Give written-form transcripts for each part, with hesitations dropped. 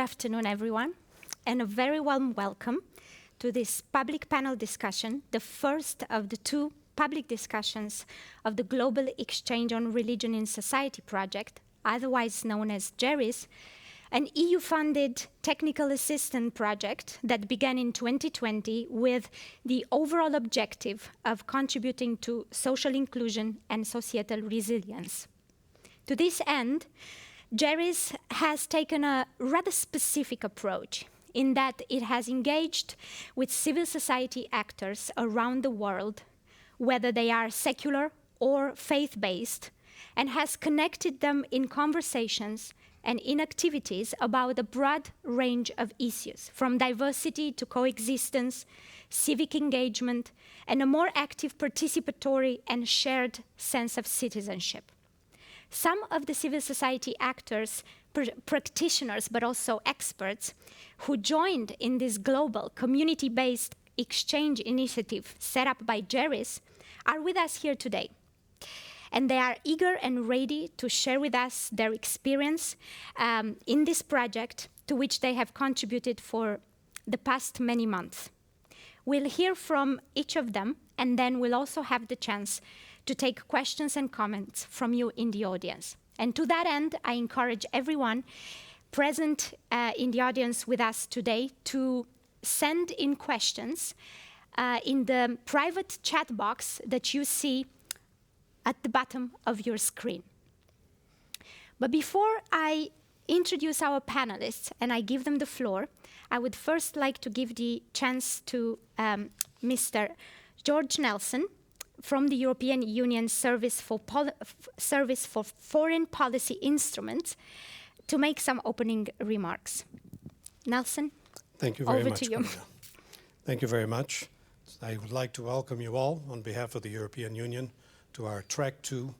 afternoon, everyone, and a very warm welcome to this public panel discussion, the first of the two public discussions of the Global Exchange on Religion in Society project, otherwise known as GERIS, an EU-funded technical assistance project that began in 2020 with the overall objective of contributing to social inclusion and societal resilience. To this end, GERIS has taken a rather specific approach in that it has engaged with civil society actors around the world, whether they are secular or faith-based, and has connected them in conversations and in activities about a broad range of issues, from diversity to coexistence, civic engagement, and a more active participatory and shared sense of citizenship. Some of the civil society actors, practitioners, but also experts who joined in this global community-based exchange initiative set up by GERIS are with us here today. And they are eager and ready to share with us their experience in this project to which they have contributed for the past many months. We'll hear from each of them, and then we'll also have the chance to take questions and comments from you in the audience. And to that end, I encourage everyone present in the audience with us today to send in questions in the private chat box that you see at the bottom of your screen. But before I introduce our panelists and I give them the floor, I would first like to give the chance to Mr. George Nelson from the European Union Service for Foreign Policy Instruments to make some opening remarks. Nelson, thank you very over much, to you. Corina. Thank you very much. I would like to welcome you all on behalf of the European Union to our Track 2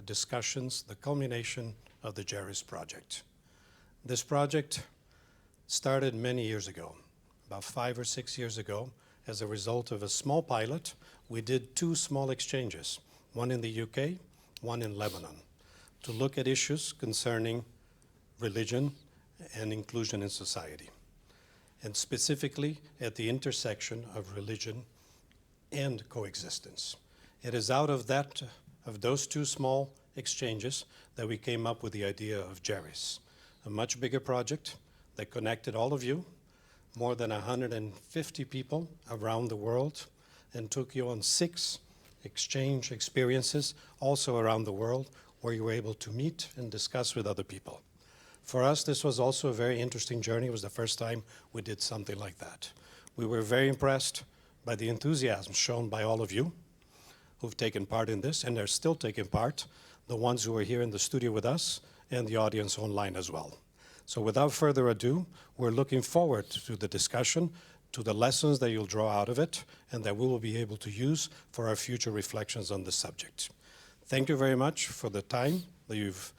discussions, the culmination of the GERIS project. This project started many years ago, about 5 or 6 years ago, as a result of a small pilot. We did 2 small exchanges, one in the UK, one in Lebanon, to look at issues concerning religion and inclusion in society, and specifically at the intersection of religion and coexistence. It is out of those 2 small exchanges that we came up with the idea of GERIS, a much bigger project that connected all of you, more than 150 people around the world, and took you on 6 exchange experiences also around the world where you were able to meet and discuss with other people. For us, this was also a very interesting journey. It was the first time we did something like that. We were very impressed by the enthusiasm shown by all of you who've taken part in this, and are still taking part, the ones who are here in the studio with us and the audience online as well. So without further ado, we're looking forward to the discussion, to the lessons that you'll draw out of it, and that we will be able to use for our future reflections on the subject. Thank you very much for the time that you've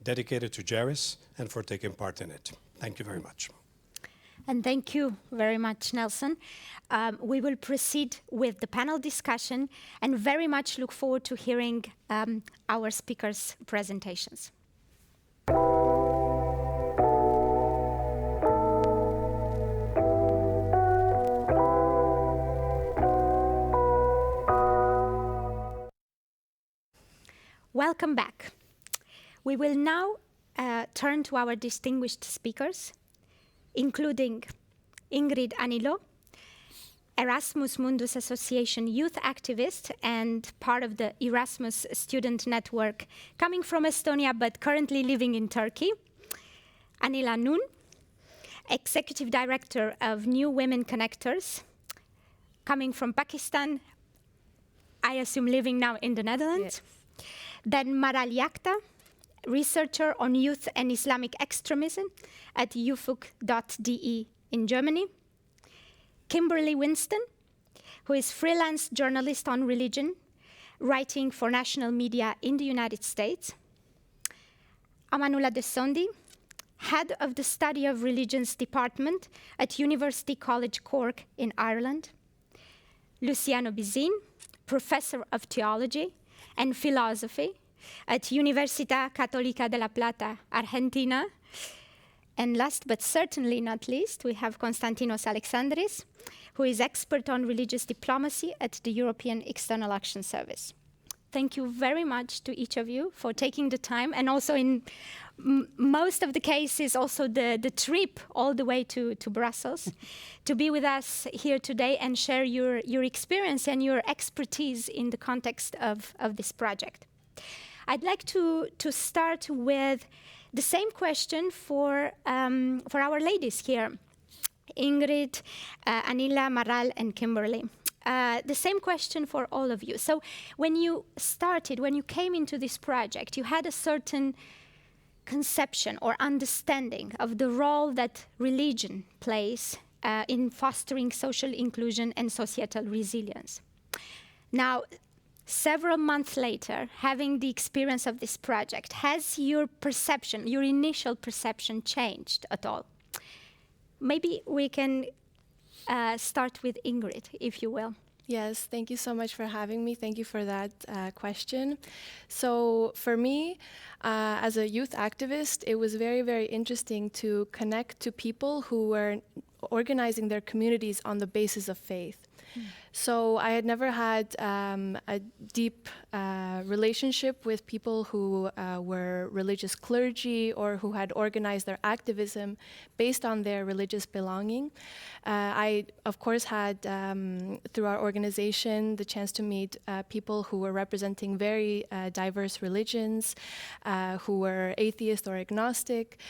dedicated to GERIS and for taking part in it. Thank you very much. And thank you very much, Nelson. We will proceed with the panel discussion and very much look forward to hearing our speakers' presentations. Welcome back. We will now turn to our distinguished speakers, including Ingrid Annilo, Erasmus Mundus Association youth activist and part of the Erasmus student network, coming from Estonia but currently living in Turkey. Anila Noor, executive director of New Women Connectors, coming from Pakistan, I assume living now in the Netherlands. Yes. Then Maral Jekta, researcher on youth and Islamic extremism at ufuk.de in Germany. Kimberly Winston, who is freelance journalist on religion, writing for national media in the United States. Amanullah De Sondy, head of the Study of Religions Department at University College Cork in Ireland. Luciano Bizin, professor of theology and philosophy at Universidad Católica de La Plata, Argentina. And last but certainly not least, we have Constantinos Alexandris, who is expert on religious diplomacy at the European External Action Service. Thank you very much to each of you for taking the time, and also in most of the cases, also the trip all the way to Brussels, to be with us here today and share your experience and your expertise in the context of this project. I'd like to start with the same question for our ladies here, Ingrid, Anila, Maral, and Kimberly. The same question for all of you. So when you came into this project, you had a certain conception or understanding of the role that religion plays in fostering social inclusion and societal resilience. Now, several months later, having the experience of this project, has your perception, your initial perception, changed at all? Maybe we can start with Ingrid, if you will. Yes, thank you so much for having me. Thank you for that question. So for me, as a youth activist, it was very, very interesting to connect to people who were organizing their communities on the basis of faith. So I had never had a deep relationship with people who were religious clergy or who had organized their activism based on their religious belonging. I, of course, had, through our organization, the chance to meet people who were representing very diverse religions, who were atheist or agnostic.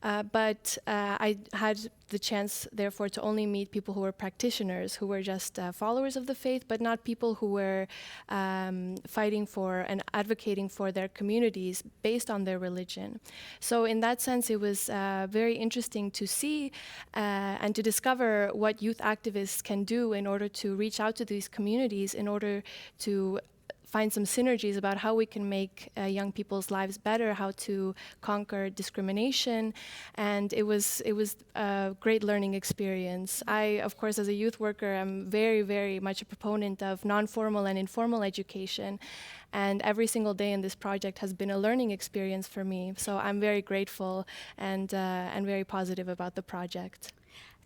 But I had the chance, therefore, to only meet people who were practitioners, who were just followers of the faith, but not people who were fighting for and advocating for their communities based on their religion. So in that sense, it was very interesting to see and to discover what youth activists can do in order to reach out to these communities, in order to find some synergies about how we can make young people's lives better, how to conquer discrimination, and it was a great learning experience. I, of course, as a youth worker, am very, very much a proponent of non-formal and informal education, and every single day in this project has been a learning experience for me. So I'm very grateful and very positive about the project.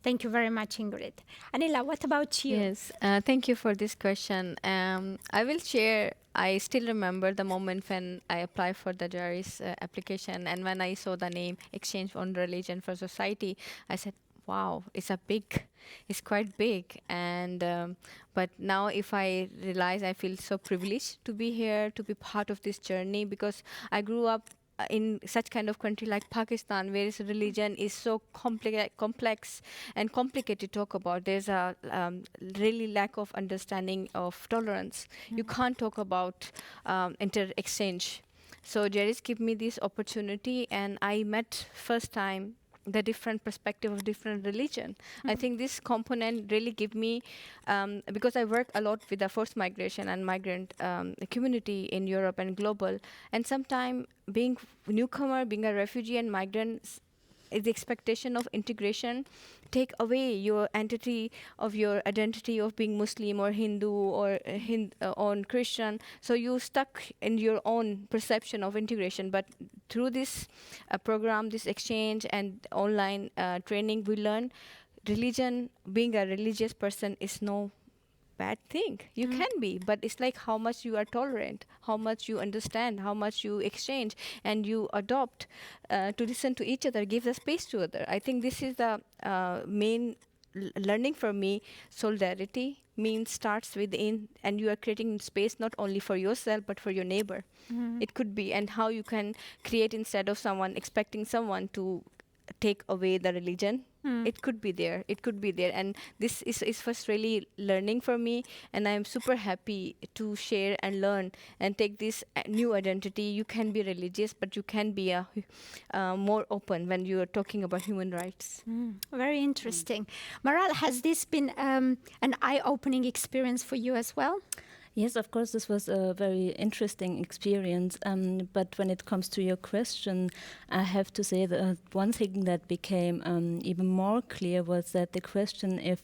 Thank you very much, Ingrid. Anila, what about you? Yes, thank you for this question. I will share, I still remember the moment when I applied for the GERIS application, and when I saw the name Exchange on Religion for Society, I said, wow, it's quite big. And but now if I realize, I feel so privileged to be here, to be part of this journey, because I grew up in such kind of country like Pakistan, where religion is so complex and complicated to talk about. There's a really lack of understanding of tolerance. You can't talk about inter-exchange. So GERIS gave me this opportunity, and I met first time the different perspective of different religion. I think this component really give me, because I work a lot with the forced migration and migrant community in Europe and global, and sometimes being newcomer, being a refugee and migrant, the expectation of integration take away your entity of your identity of being Muslim or Hindu or on Christian. So you stuck in your own perception of integration. But through this program, this exchange and online training, we learn religion, being a religious person is no bad thing. You can be, but it's like how much you are tolerant, how much you understand, how much you exchange, and you adopt to listen to each other, give the space to other. I think this is the main learning for me. Solidarity means starts within, and you are creating space not only for yourself but for your neighbor. It could be, and how you can create instead of someone expecting someone to take away the religion. It could be there. It could be there. And this is first really learning for me. And I'm super happy to share and learn and take this new identity. You can be religious, but you can be more open when you are talking about human rights. Very interesting. Maral, has this been an eye-opening experience for you as well? Yes, of course, this was a very interesting experience. But when it comes to your question, I have to say that one thing that became even more clear was that the question if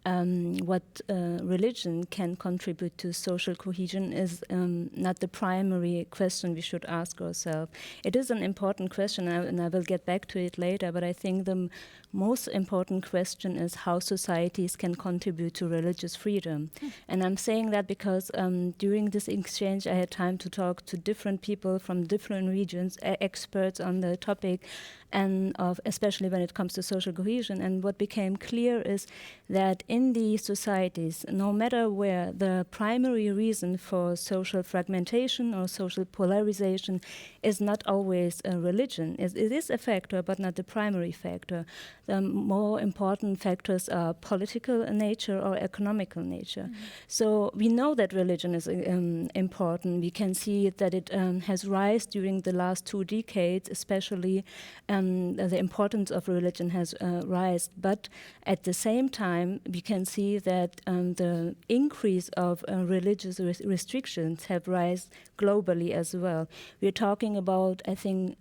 what religion can contribute to social cohesion is not the primary question we should ask ourselves. It is an important question, and I will get back to it later, but I think the most important question is how societies can contribute to religious freedom. And I'm saying that because during this exchange I had time to talk to different people from different regions, experts on the topic, and especially when it comes to social cohesion. And what became clear is that in these societies, no matter where, the primary reason for social fragmentation or social polarization is not always religion. It is a factor, but not the primary factor. The more important factors are political nature or economical nature. So we know that religion is important. We can see that it has risen during the last 2 decades, especially the importance of religion has risen. But at the same time, we can see that the increase of religious restrictions have risen globally as well. We're talking about, I think,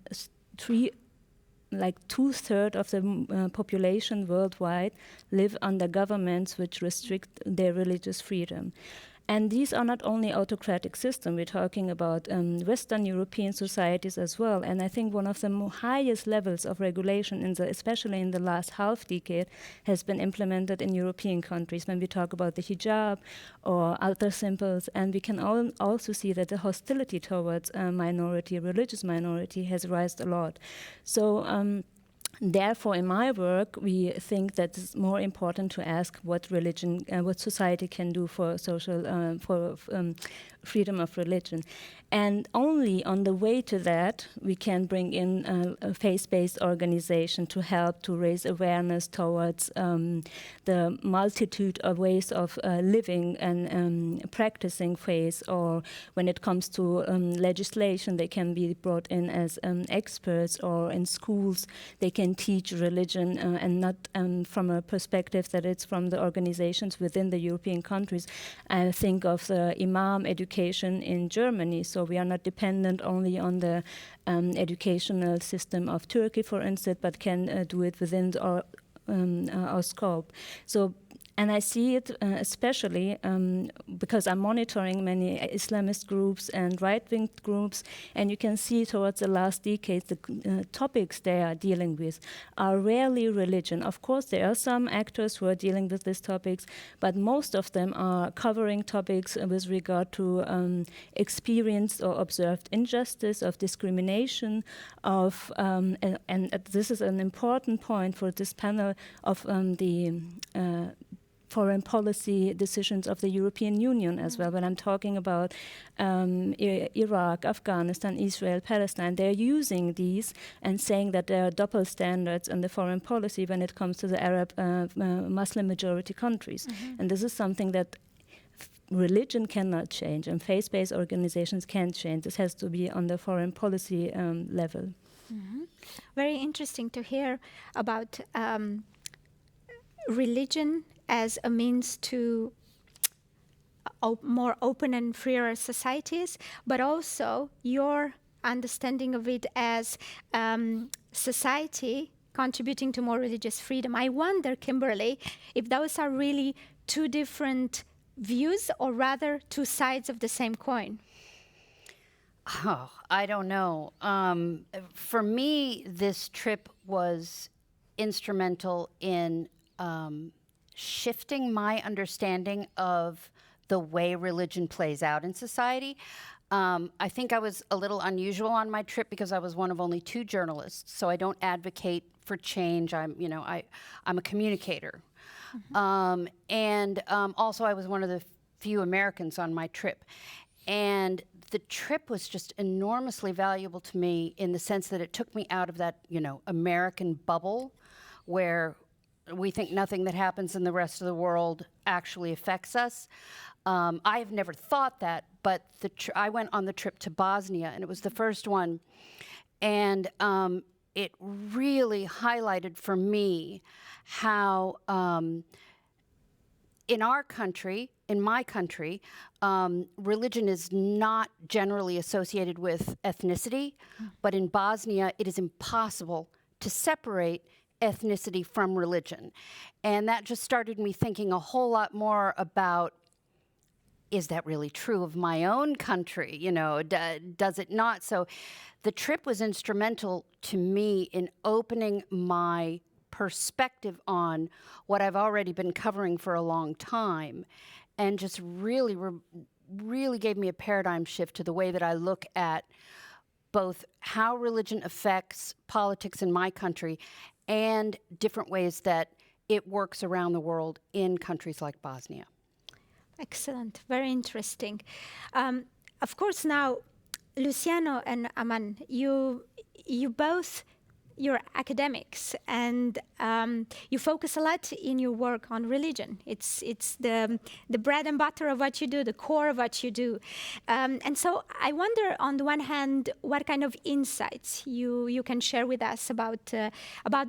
2/3 of the population worldwide live under governments which restrict their religious freedom. And these are not only autocratic systems, we're talking about Western European societies as well. And I think one of the highest levels of regulation, especially in the last half decade, has been implemented in European countries when we talk about the hijab or other symbols. And we can also see that the hostility towards religious minority has risen a lot. So therefore, in my work, we think that it's more important to ask what society can do for freedom of religion. And only on the way to that, we can bring in a faith-based organization to help to raise awareness towards the multitude of ways of living and practicing faith. Or when it comes to legislation, they can be brought in as experts, or in schools, they can teach religion and not from a perspective that it's from the organizations within the European countries. I think of the imam education in Germany. So we are not dependent only on the educational system of Turkey, for instance, but can do it within our scope. And I see it especially because I'm monitoring many Islamist groups and right-wing groups, and you can see towards the last decade the topics they are dealing with are rarely religion. Of course, there are some actors who are dealing with these topics, but most of them are covering topics with regard to experienced or observed injustice, of discrimination, and this is an important point for this panel of the foreign policy decisions of the European Union as well. When I'm talking about Iraq, Afghanistan, Israel, Palestine, they're using these and saying that there are double standards in the foreign policy when it comes to the Arab Muslim majority countries. And this is something that religion cannot change, and faith-based organizations can't change. This has to be on the foreign policy level. Very interesting to hear about religion as a means to more open and freer societies, but also your understanding of it as society contributing to more religious freedom. I wonder, Kimberly, if those are really 2 different views, or rather 2 sides of the same coin. Oh, I don't know. For me, this trip was instrumental in shifting my understanding of the way religion plays out in society. I think I was a little unusual on my trip because I was one of only 2 journalists, so I don't advocate for change. I'm a communicator. Also I was one of the few Americans on my trip. And the trip was just enormously valuable to me in the sense that it took me out of that, American bubble where we think nothing that happens in the rest of the world actually affects us. I have never thought that, but I went on the trip to Bosnia, and it was the first one. And it really highlighted for me how in our country, in my country, religion is not generally associated with ethnicity, but in Bosnia, it is impossible to separate ethnicity from religion. And that just started me thinking a whole lot more about, is that really true of my own country? You know, does it not? So the trip was instrumental to me in opening my perspective on what I've already been covering for a long time, and just really gave me a paradigm shift to the way that I look at both how religion affects politics in my country and different ways that it works around the world in countries like Bosnia. Excellent, very interesting. Of course, now, Luciano and Aman, you're academics, and you focus a lot in your work on religion. It's the bread and butter of what you do, the core of what you do. And so I wonder, on the one hand, what kind of insights you can share with us about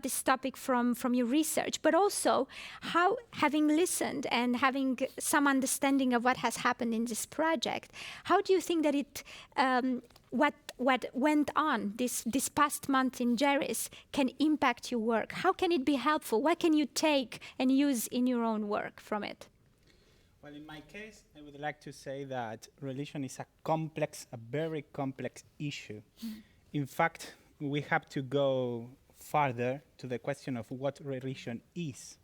this topic from your research, but also how, having listened and having some understanding of what has happened in this project, how do you think that it what went on this past month in GERIS can impact your work? How can it be helpful? What can you take and use in your own work from it? Well, in my case, I would like to say that religion is a very complex issue. In fact, we have to go farther to the question of what religion is.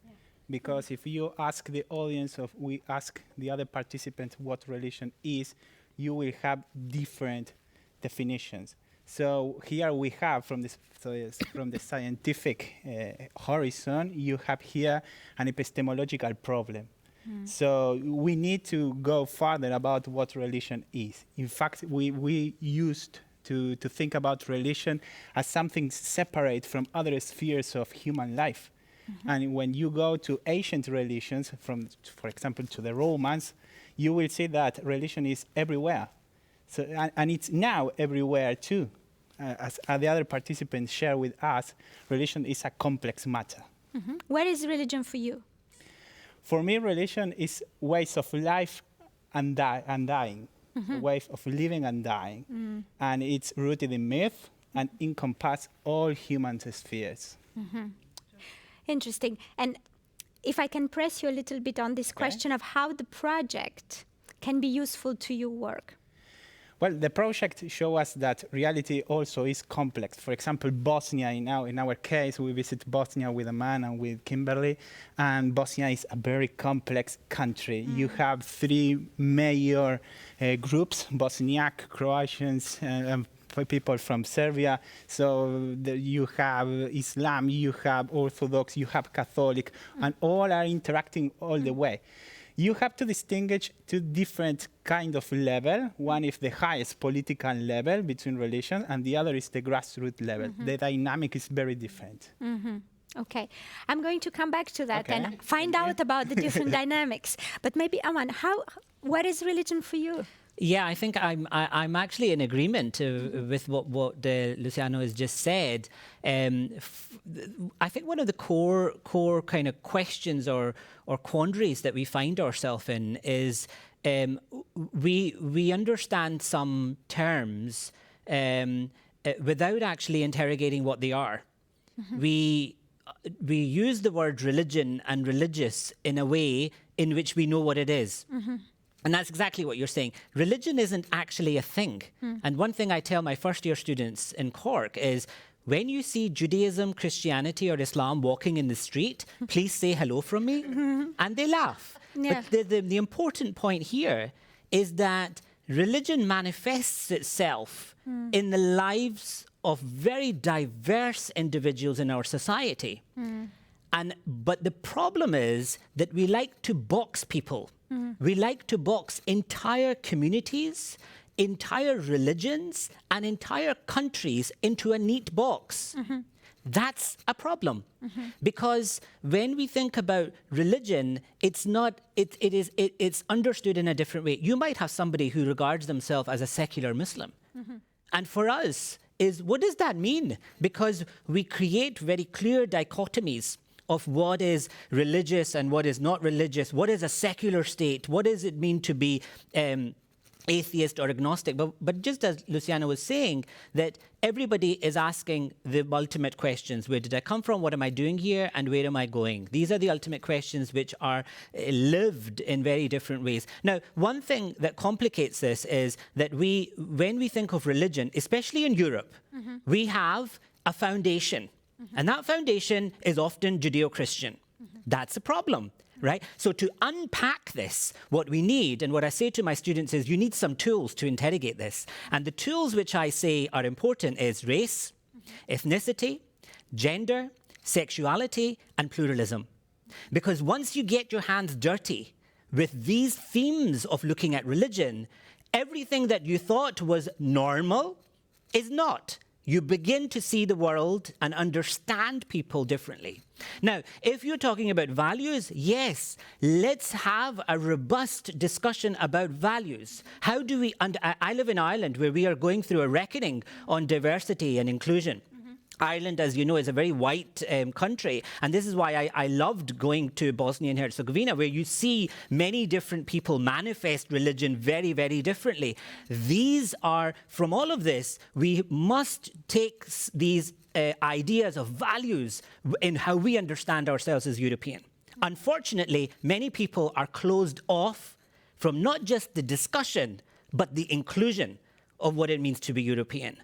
Because if you ask the audience, or we ask the other participants what religion is, you will have different definitions. So here we have, from the scientific horizon, you have here an epistemological problem. So we need to go further about what religion is. In fact, we used to think about religion as something separate from other spheres of human life. And when you go to ancient religions, for example, to the Romans, you will see that religion is everywhere. So, and it's now everywhere too. As the other participants share with us, religion is a complex matter. What is religion for you? For me, religion is ways of life and dying, ways of living and dying. And it's rooted in myth and encompasses all human spheres. Interesting. And if I can press you a little bit on this question of how the project can be useful to your work. Well, the project shows us that reality also is complex. For example, Bosnia, in our case, we visit Bosnia with Aman and with Kimberly, and Bosnia is a very complex country. You have three major groups: Bosniak, Croatians, and people from Serbia. So you have Islam, you have Orthodox, you have Catholic, and all are interacting all the way. You have to distinguish two different kind of level. One is the highest political level between religions, and the other is the grassroots level. The dynamic is very different. Okay, I'm going to come back to that and find out about the different dynamics. But maybe, Aman, what is religion for you? Yeah, I think I'm actually in agreement with what Luciano has just said. I think one of the core kind of questions or quandaries that we find ourselves in is we understand some terms without actually interrogating what they are. We use the word religion and religious in a way in which we know what it is. And that's exactly what you're saying. Religion isn't actually a thing. And one thing I tell my first-year students in Cork is, when you see Judaism, Christianity, or Islam walking in the street, please say hello from me. And they laugh. But the important point here is that religion manifests itself in the lives of very diverse individuals in our society. But the problem is that we like to box people. We like to box entire communities, entire religions, and entire countries into a neat box. That's a problem. Because when we think about religion, it's understood in a different way. You might have somebody who regards themselves as a secular Muslim. And for us, what does that mean? Because we create very clear dichotomies of what is religious and what is not religious, what is a secular state, what does it mean to be atheist or agnostic, but just as Luciano was saying, that everybody is asking the ultimate questions. Where did I come from? What am I doing here? And where am I going? These are the ultimate questions which are lived in very different ways. Now, one thing that complicates this is that when we think of religion, especially in Europe, we have a foundation. And that foundation is often Judeo-Christian. That's a problem. Right? So to unpack this, what we need, and what I say to my students is you need some tools to interrogate this. And the tools which I say are important is race, ethnicity, gender, sexuality, and pluralism. Because once you get your hands dirty with these themes of looking at religion, everything that you thought was normal is not. You begin to see the world and understand people differently. Now, if you're talking about values, yes, let's have a robust discussion about values. How do we, I live in Ireland where we are going through a reckoning on diversity and inclusion. Ireland, as you know, is a very white country. And this is why I loved going to Bosnia and Herzegovina, where you see many different people manifest religion very, very differently. These are, from all of this, we must take these ideas of values in how we understand ourselves as European. Unfortunately, many people are closed off from not just the discussion, but the inclusion of what it means to be European.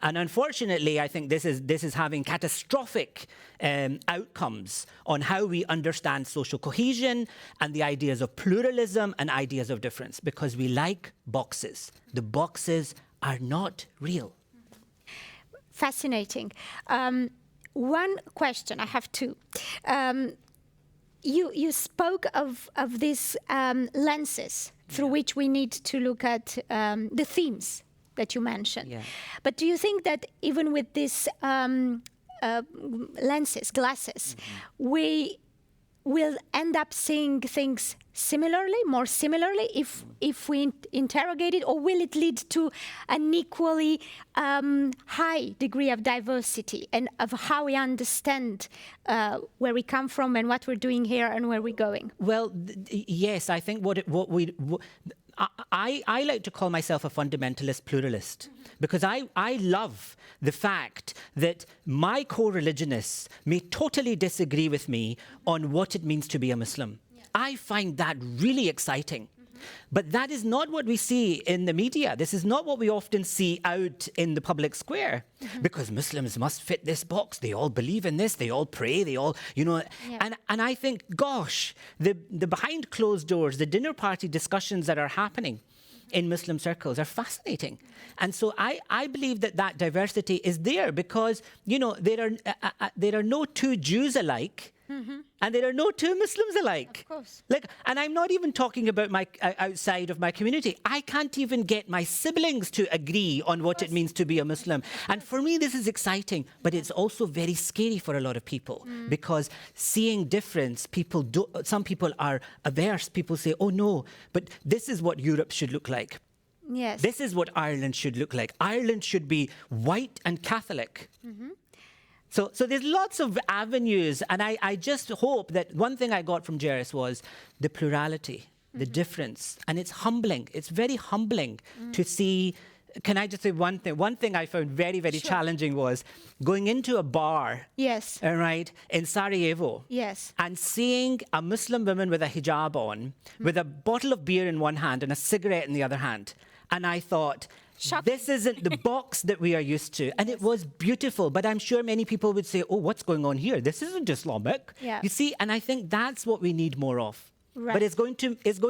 And unfortunately, I think this is having catastrophic outcomes on how we understand social cohesion and the ideas of pluralism and ideas of difference, because we like boxes. The boxes are not real. Fascinating. One question, I have two. You spoke of these lenses through which we need to look at the themes that you mentioned. Yeah. But do you think that even with these glasses, we will end up seeing things more similarly if we interrogate it, or will it lead to an equally high degree of diversity and of how we understand where we come from and what we're doing here and where we're going? Well, yes, I think I like to call myself a fundamentalist pluralist, because I love the fact that my co-religionists may totally disagree with me on what it means to be a Muslim. Yeah. I find that really exciting. But that is not what we see in the media. This is not what we often see out in the public square. Because Muslims must fit this box. They all believe in this. They all pray. They all, Yeah. And I think, gosh, the behind closed doors, the dinner party discussions that are happening in Muslim circles are fascinating. And so I believe that diversity is there because, there are no two Jews alike. And there are no two Muslims alike. Of course. And I'm not even talking about my outside of my community. I can't even get my siblings to agree on what it means to be a Muslim. And for me, this is exciting, but it's also very scary for a lot of people because seeing difference, some people are averse. People say, oh no, but this is what Europe should look like. Yes. This is what Ireland should look like. Ireland should be white and Catholic. So there's lots of avenues, and I just hope that one thing I got from GERIS was the plurality, the difference, and it's humbling. It's very humbling to see. Can I just say one thing? One thing I found very, very challenging was going into a bar, yes, right, in Sarajevo, yes, and seeing a Muslim woman with a hijab on, with a bottle of beer in one hand and a cigarette in the other hand, and I thought, this isn't the box that we are used to. And it was beautiful, but I'm sure many people would say, oh, what's going on here? This isn't Islamic. Yeah. You see, and I think that's what we need more of. Right. But it's going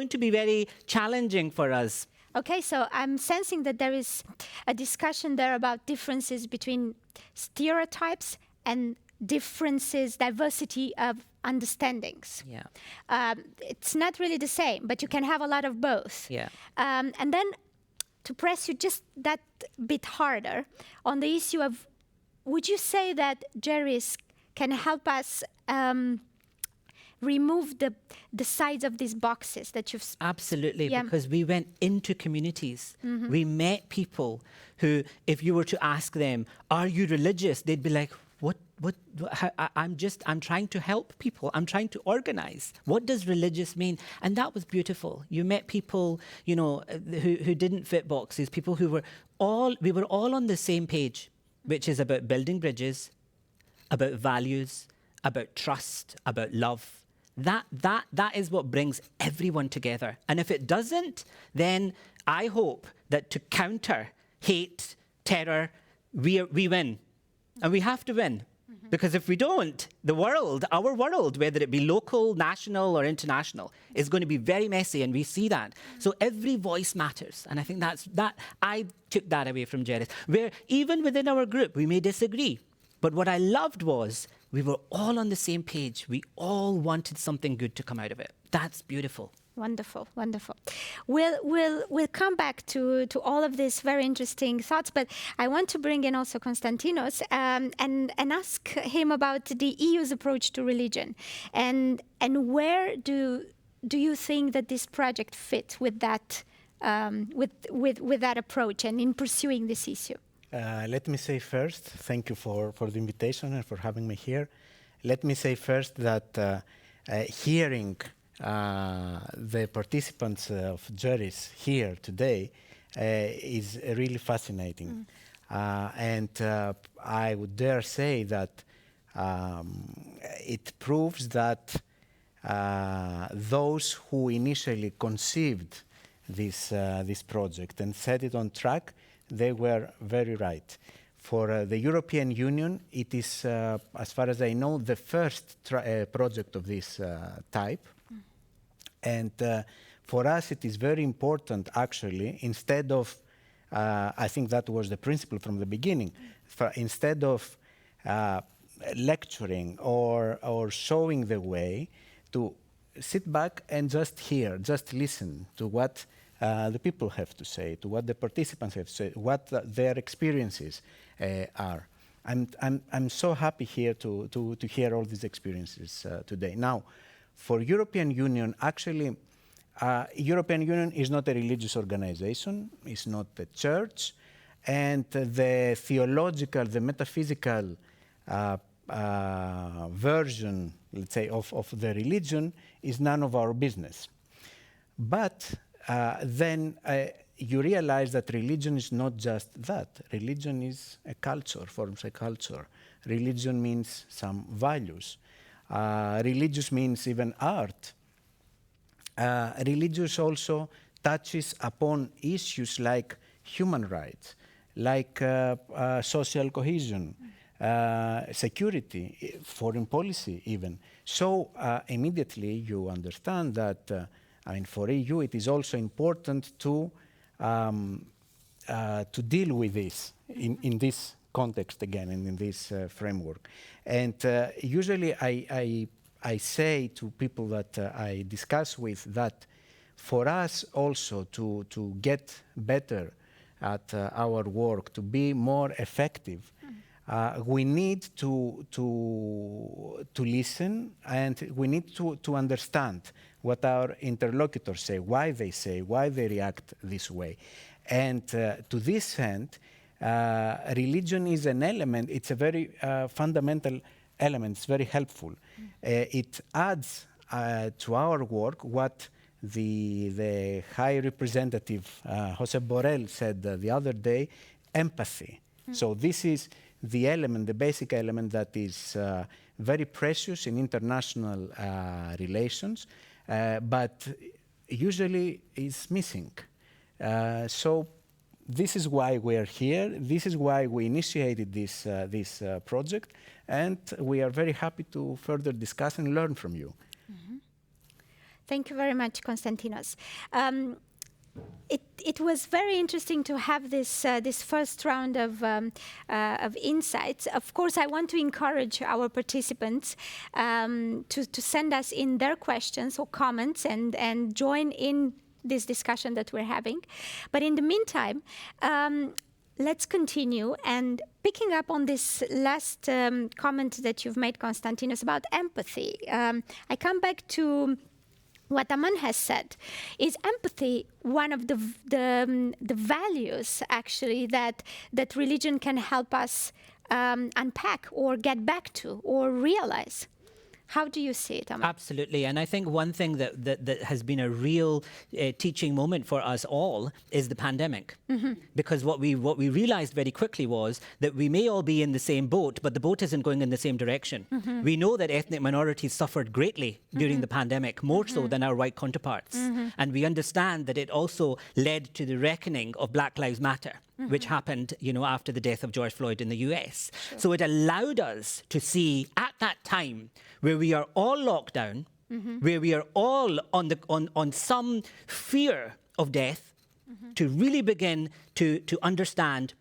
to be very challenging for us. Okay, so I'm sensing that there is a discussion there about differences between stereotypes and diversity of understandings. Yeah. It's not really the same, but you can have a lot of both. Yeah. And then to press you just that bit harder on the issue of, would you say that GERIS can help us remove the sides of these boxes that you've... Absolutely, because we went into communities. We met people who, if you were to ask them, are you religious? They'd be like, I'm trying to help people. I'm trying to organize. What does religious mean? And that was beautiful. You met people, who didn't fit boxes, people we were all on the same page, which is about building bridges, about values, about trust, about love. That is what brings everyone together. And if it doesn't, then I hope that to counter hate, terror, we win. And we have to win. Because if we don't, our world, whether it be local, national, or international, is going to be very messy, and we see that. So every voice matters. And I think I took that away from GERIS, where even within our group, we may disagree. But what I loved was we were all on the same page. We all wanted something good to come out of it. That's beautiful. Wonderful, wonderful. We'll come back to all of these very interesting thoughts, but I want to bring in also Constantinos and ask him about the EU's approach to religion, and where do you think that this project fits with that with that approach and in pursuing this issue? Let me say first, thank you for the invitation and for having me here. Let me say first that hearing the participants of GERIS here today is really fascinating. And I would dare say that it proves that those who initially conceived this project and set it on track, they were very right. For the European Union, it is, as far as I know, the first project of this type. And for us, it is very important, actually, instead of, I think that was the principle from the beginning, instead of lecturing or showing the way, to sit back and just hear, just listen to what the people have to say, to what the participants have to say, what their experiences are. I'm so happy here to hear all these experiences today. Now, for European Union, actually, European Union is not a religious organization, it's not a church, and the theological, the metaphysical version, let's say, of the religion is none of our business. But then you realize that religion is not just that. Religion is a culture, forms a culture. Religion means some values. Religious means even art. Religious also touches upon issues like human rights, like social cohesion, security, foreign policy even. So immediately you understand that for EU it is also important to deal with this in this context again and in this framework. And usually I say to people that I discuss with that for us also to get better at our work, to be more effective, we need to listen, and we need to understand what our interlocutors say, why they react this way. And to this end, religion is an element, it's a very fundamental element, it's very helpful. It adds to our work what the High Representative Josep Borrell said the other day, empathy. So this is the element, the basic element that is very precious in international relations, but usually is missing. So this is why we're here. This is why we initiated this project, and we are very happy to further discuss and learn from you. Thank you very much, Constantinos. It was very interesting to have this first round of insights. Of course, I want to encourage our participants to send us in their questions or comments and join in this discussion that we're having. But in the meantime, let's continue. And picking up on this last comment that you've made, Constantinos, about empathy, I come back to what Aman has said. Is empathy one of the values, actually, that religion can help us unpack or get back to or realize. How do you see it, Aman? Absolutely. And I think one thing that has been a real teaching moment for us all is the pandemic. Because what we realized very quickly was that we may all be in the same boat, but the boat isn't going in the same direction. We know that ethnic minorities suffered greatly during the pandemic, more so than our white counterparts. And we understand that it also led to the reckoning of Black Lives Matter, which happened, after the death of George Floyd in the US. Sure. So it allowed us to see at that time where we are all locked down, where we are all on some fear of death, to really begin to understand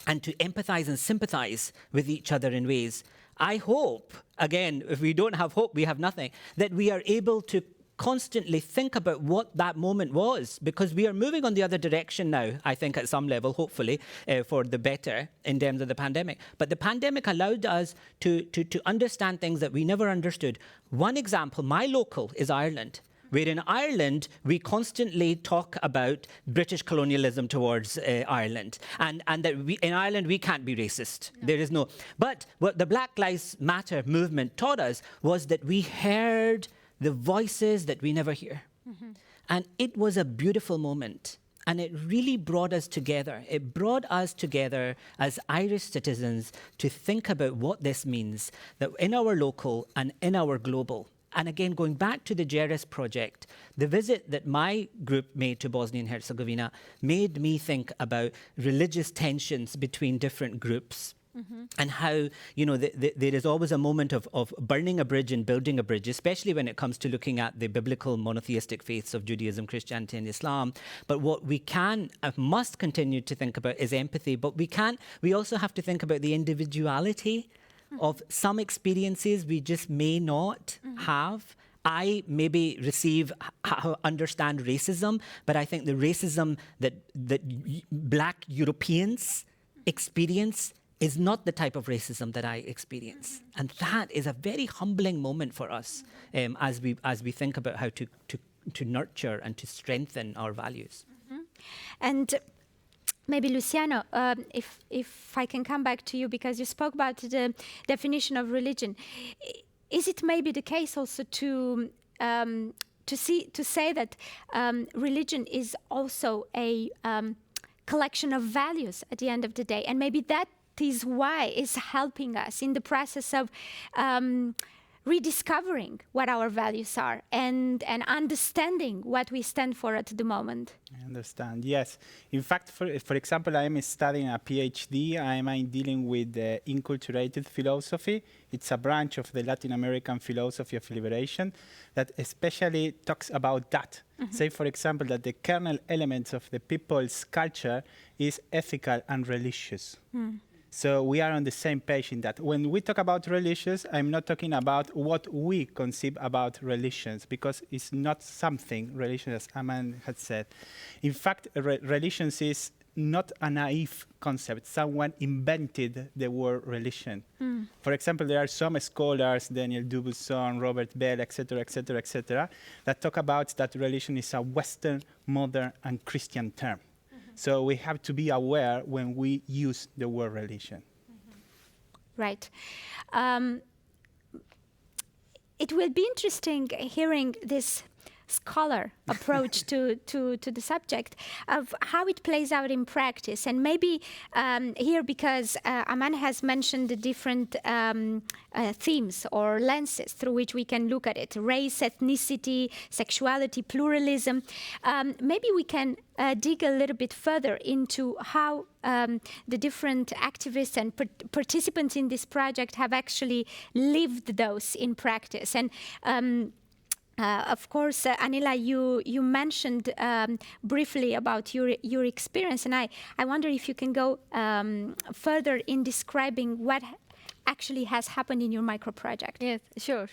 and to empathize and sympathize with each other in ways. I hope, again, if we don't have hope, we have nothing, that we are able to constantly think about what that moment was, because we are moving on the other direction now, I think, at some level, hopefully, for the better in terms of the pandemic. But the pandemic allowed us to understand things that we never understood. One example, my local is Ireland, where in Ireland, we constantly talk about British colonialism towards Ireland. And that in Ireland, we can't be racist. No. There is no... But what the Black Lives Matter movement taught us was that we heard the voices that we never hear. And it was a beautiful moment. And it really brought us together. It brought us together as Irish citizens to think about what this means, that in our local and in our global. And again, going back to the GERIS project, the visit that my group made to Bosnia and Herzegovina made me think about religious tensions between different groups. And how, there is always a moment of burning a bridge and building a bridge, especially when it comes to looking at the biblical monotheistic faiths of Judaism, Christianity, and Islam. But what we must continue to think about is empathy. But we also have to think about the individuality of some experiences we just may not have. I maybe understand racism, but I think the racism that Black Europeans experience is not the type of racism that I experience. And that is a very humbling moment for us as we think about how to nurture and to strengthen our values. And maybe Luciano, if I can come back to you, because you spoke about the definition of religion. Is it maybe the case also to say that religion is also a collection of values at the end of the day, and maybe that is why it's helping us in the process of rediscovering what our values are and understanding what we stand for at the moment? I understand, yes. In fact, for example, I am studying a PhD. I am dealing with inculturated philosophy. It's a branch of the Latin American philosophy of liberation that especially talks about that. Say, for example, that the kernel elements of the people's culture is ethical and religious. So we are on the same page in that. When we talk about religious, I'm not talking about what we conceive about religions, because it's not something, religion, as Aman had said. In fact, religions is not a naive concept. Someone invented the word religion. For example, there are some scholars, Daniel Dubuisson, Robert Bell, etc., that talk about that religion is a Western, modern, and Christian term. So we have to be aware when we use the word religion. Right. It will be interesting hearing this scholar approach to the subject of how it plays out in practice. And maybe here, because Aman has mentioned the different themes or lenses through which we can look at it: race, ethnicity, sexuality, pluralism. Maybe we can dig a little bit further into how the different activists and participants in this project have actually lived those in practice. And of course, Anila, you mentioned briefly about your experience, and I wonder if you can go further in describing what actually has happened in your micro project. Yes, sure.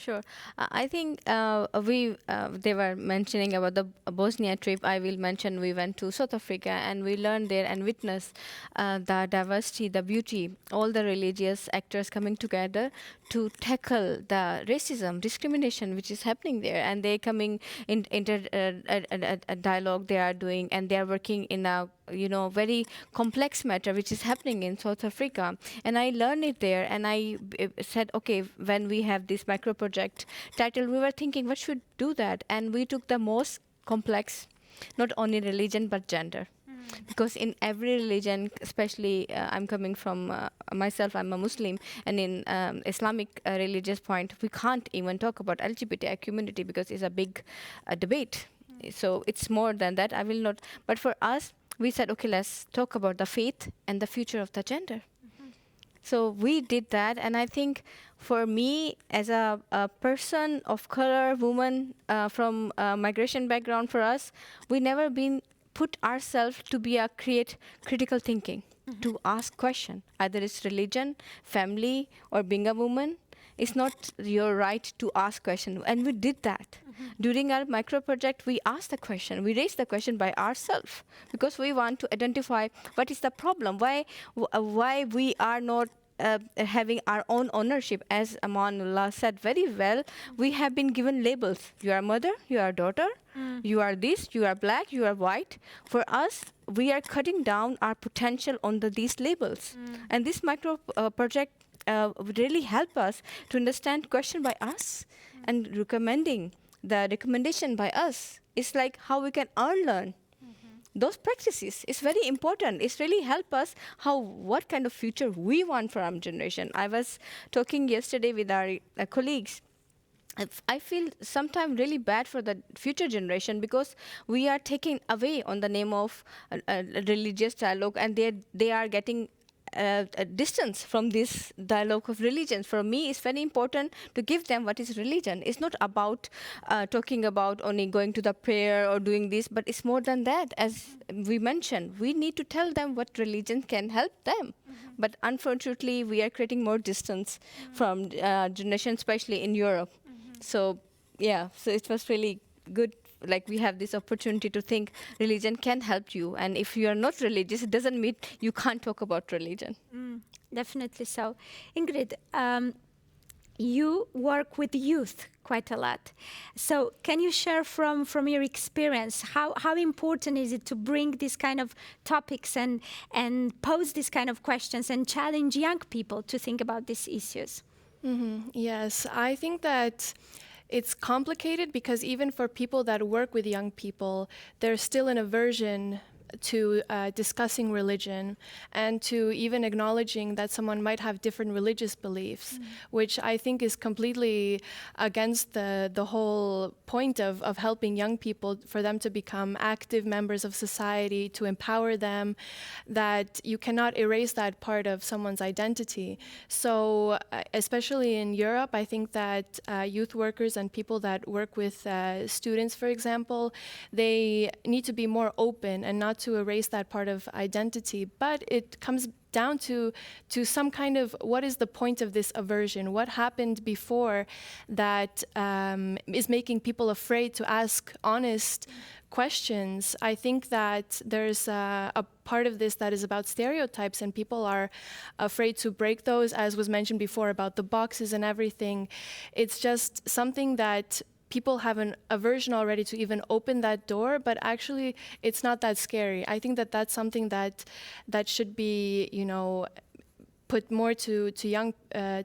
I think they were mentioning about the Bosnia trip. I will mention we went to South Africa and we learned there and witnessed the diversity, the beauty, all the religious actors coming together to tackle the racism, discrimination which is happening there, and they coming in a dialogue they are doing, and they are working in a very complex matter which is happening in South Africa. And I learned it there, and I said, okay, when we have this micro project title, we were thinking what should do that, and we took the most complex, not only religion but gender. Because in every religion, especially I'm coming from myself, I'm a Muslim, and in Islamic religious point, we can't even talk about LGBTI community because it's a big debate. So it's more than that. I will not. But for us, we said, okay, let's talk about the faith and the future of the gender. So we did that, and I think for me, as a person of color, woman from migration background, for us, we never been put ourselves to be a critical thinking, to ask question. Either it's religion, family, or being a woman. It's not your right to ask question, and we did that. During our micro project, we asked the question, we raised the question by ourselves, because we want to identify what is the problem, why we are not having our own ownership. As Amanullah said very well, we have been given labels. You are a mother, you are a daughter, you are this, you are black, you are white. For us, we are cutting down our potential on these labels. And this micro project would really help us to understand question by us, and recommending the recommendation by us. It's like how we can unlearn those practices. Is very important. It's really help us what kind of future we want for our generation. I was talking yesterday with our colleagues. I feel sometimes really bad for the future generation, because we are taking away on the name of religious dialogue, and they are getting a distance from this dialogue of religions. For me, it's very important to give them what is religion. It's not about talking about only going to the prayer or doing this, but it's more than that. As we mentioned, we need to tell them what religion can help them. But unfortunately, we are creating more distance from generation, especially in Europe. So yeah, so it was really good. Like, we have this opportunity to think religion can help you, and if you are not religious, it doesn't mean you can't talk about religion. Definitely so. Ingrid, you work with youth quite a lot. So can you share from your experience, how important is it to bring these kind of topics and pose these kind of questions and challenge young people to think about these issues? Yes, I think that it's complicated, because even for people that work with young people, there's still an aversion to discussing religion, and to even acknowledging that someone might have different religious beliefs, which I think is completely against the whole point of helping young people, for them to become active members of society, to empower them, that you cannot erase that part of someone's identity. So especially in Europe, I think that youth workers and people that work with students, for example, they need to be more open and not to erase that part of identity. But it comes down to some kind of, what is the point of this aversion? What happened before that is making people afraid to ask honest questions? I think that there's a part of this that is about stereotypes, and people are afraid to break those, as was mentioned before, about the boxes and everything. It's just something that people have an aversion already to even open that door, but actually it's not that scary. I think that that's something that should be, put more to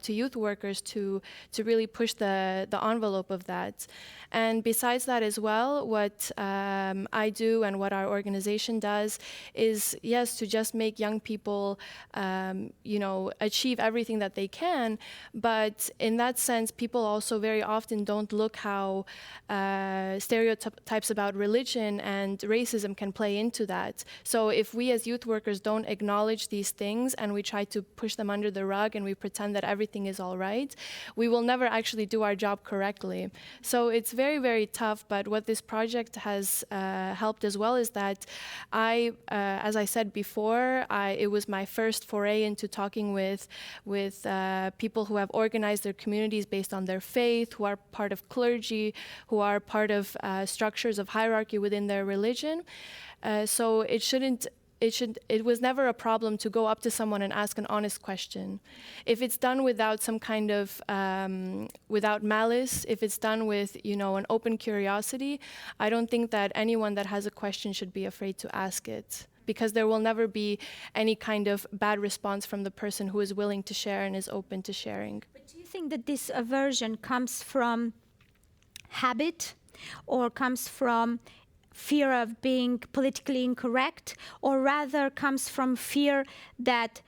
youth workers to really push the envelope of that. And besides that as well, what I do and what our organization does is, yes, to just make young people, achieve everything that they can. But in that sense, people also very often don't look how stereotypes about religion and racism can play into that. So if we as youth workers don't acknowledge these things, and we try to push them under the rug, and we pretend that everything is all right, we will never actually do our job correctly. So it's very, very tough. But what this project has helped as well is that as I said before, it was my first foray into talking with people who have organized their communities based on their faith, who are part of clergy, who are part of structures of hierarchy within their religion. So it was never a problem to go up to someone and ask an honest question. If it's done without some kind of, without malice, if it's done with, an open curiosity, I don't think that anyone that has a question should be afraid to ask it. because there will never be any kind of bad response from the person who is willing to share and is open to sharing. But do you think that this aversion comes from habit, or comes from fear of being politically incorrect, or rather comes from fear that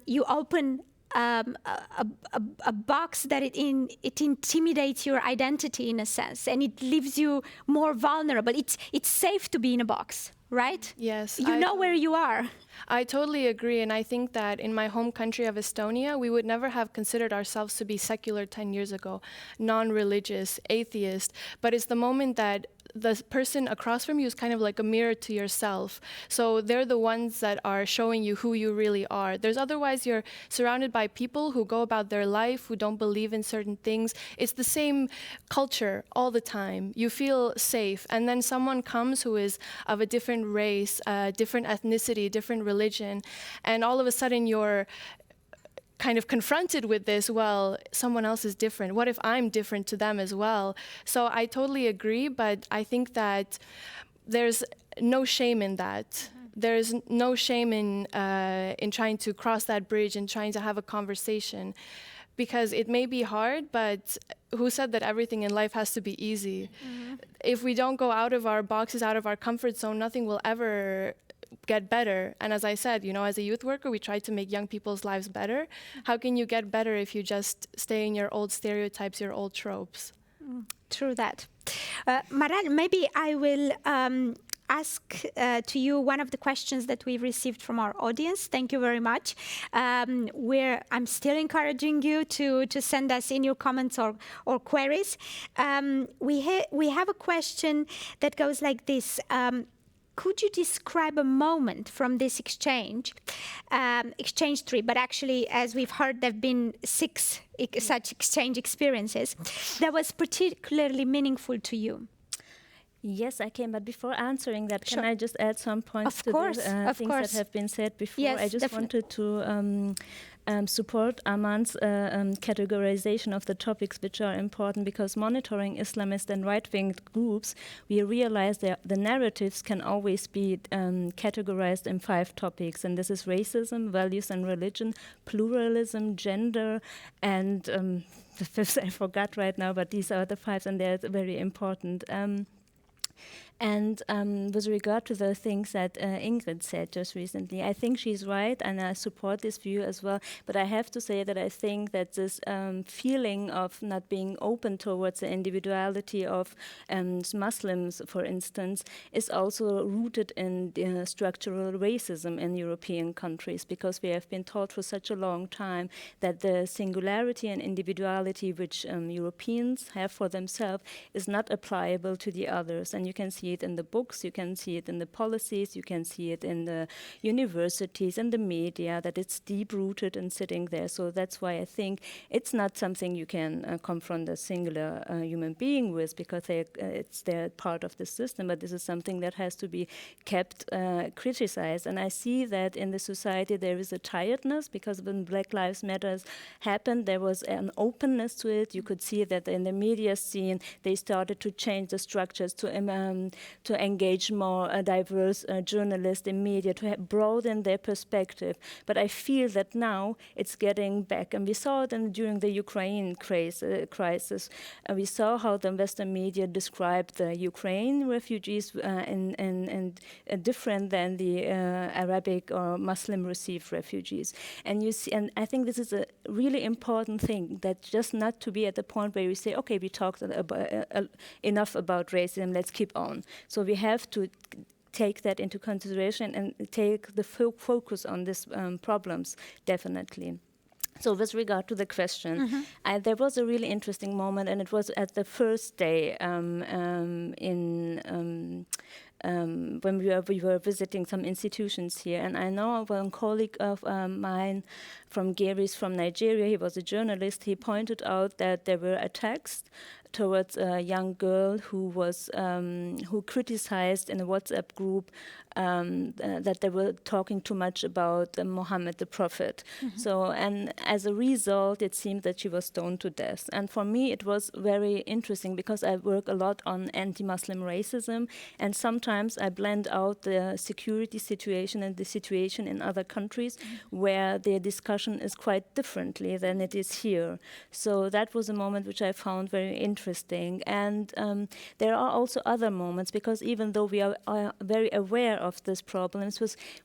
you open a box that it intimidates your identity in a sense, and it leaves you more vulnerable? It's safe to be in a box, right? Yes. You know where you are. I totally agree, and I think that in my home country of Estonia, we would never have considered ourselves to be secular 10 years ago, non-religious, atheist, but it's the moment that the person across from you is kind of like a mirror to yourself. So they're the ones that are showing you who you really are. Otherwise you're surrounded by people who go about their life, who don't believe in certain things. It's the same culture all the time. You feel safe, and then someone comes who is of a different race, different ethnicity, different religion, and all of a sudden you're kind of confronted with this, well, someone else is different. What if I'm different to them as well? So I totally agree, but I think that there's no shame in that. There's no shame in trying to cross that bridge and trying to have a conversation, because it may be hard, but who said that everything in life has to be easy? If we don't go out of our boxes, out of our comfort zone, nothing will ever get better. And as I said, as a youth worker, we try to make young people's lives better. How can you get better if you just stay in your old stereotypes, your old tropes? True that. Maral, maybe I will ask to you one of the questions that we've received from our audience. Thank you very much. I'm still encouraging you to send us in your comments or queries. We have a question that goes like this. Could you describe a moment from this exchange 3, but actually, as we've heard, there have been 6 such exchange experiences, that was particularly meaningful to you? Yes, I can, but before answering that, Sure. can I just add some points to the things that have been said before? Yes, I just definitely. wanted to support Aman's categorization of the topics which are important, because monitoring Islamist and right-wing groups, we realize that the narratives can always be categorized in 5 topics, and this is racism, values and religion, pluralism, gender, and the 5th I forgot right now, but these are the 5, and they're very important. And with regard to the things that Ingrid said just recently, I think she's right, and I support this view as well. But I have to say that I think that this feeling of not being open towards the individuality of Muslims, for instance, is also rooted in structural racism in European countries, because we have been taught for such a long time that the singularity and individuality which Europeans have for themselves is not applicable to the others. And you can see it in the books, you can see it in the policies, you can see it in the universities and the media, that it's deep-rooted and sitting there. So that's why I think it's not something you can confront a singular human being with, because they're part of the system, but this is something that has to be kept criticized. And I see that in the society there is a tiredness, because when Black Lives Matter happened, there was an openness to it. You could see that in the media scene, they started to change the structures to engage more diverse journalists in media, to broaden their perspective. But I feel that now it's getting back. And we saw it during the Ukraine crisis. We saw how the Western media described the Ukraine refugees and different than the Arabic or Muslim received refugees. And you see, and I think this is a really important thing, that just not to be at the point where we say, okay, we talked enough about racism, let's keep on. So we have to take that into consideration and take the focus on these problems, definitely. So with regard to the question, there was a really interesting moment, and it was at the first day when we were visiting some institutions here. And I know one colleague of mine from GERIS from Nigeria, he was a journalist, he pointed out that there were attacks towards a young girl who was who criticized in a WhatsApp group that they were talking too much about Muhammad the Prophet. So, and as a result, it seemed that she was stoned to death. And for me, it was very interesting because I work a lot on anti-Muslim racism, and sometimes I blend out the security situation and the situation in other countries where the discussion is quite differently than it is here. So that was a moment which I found very interesting. And there are also other moments, because even though we are very aware of these problems,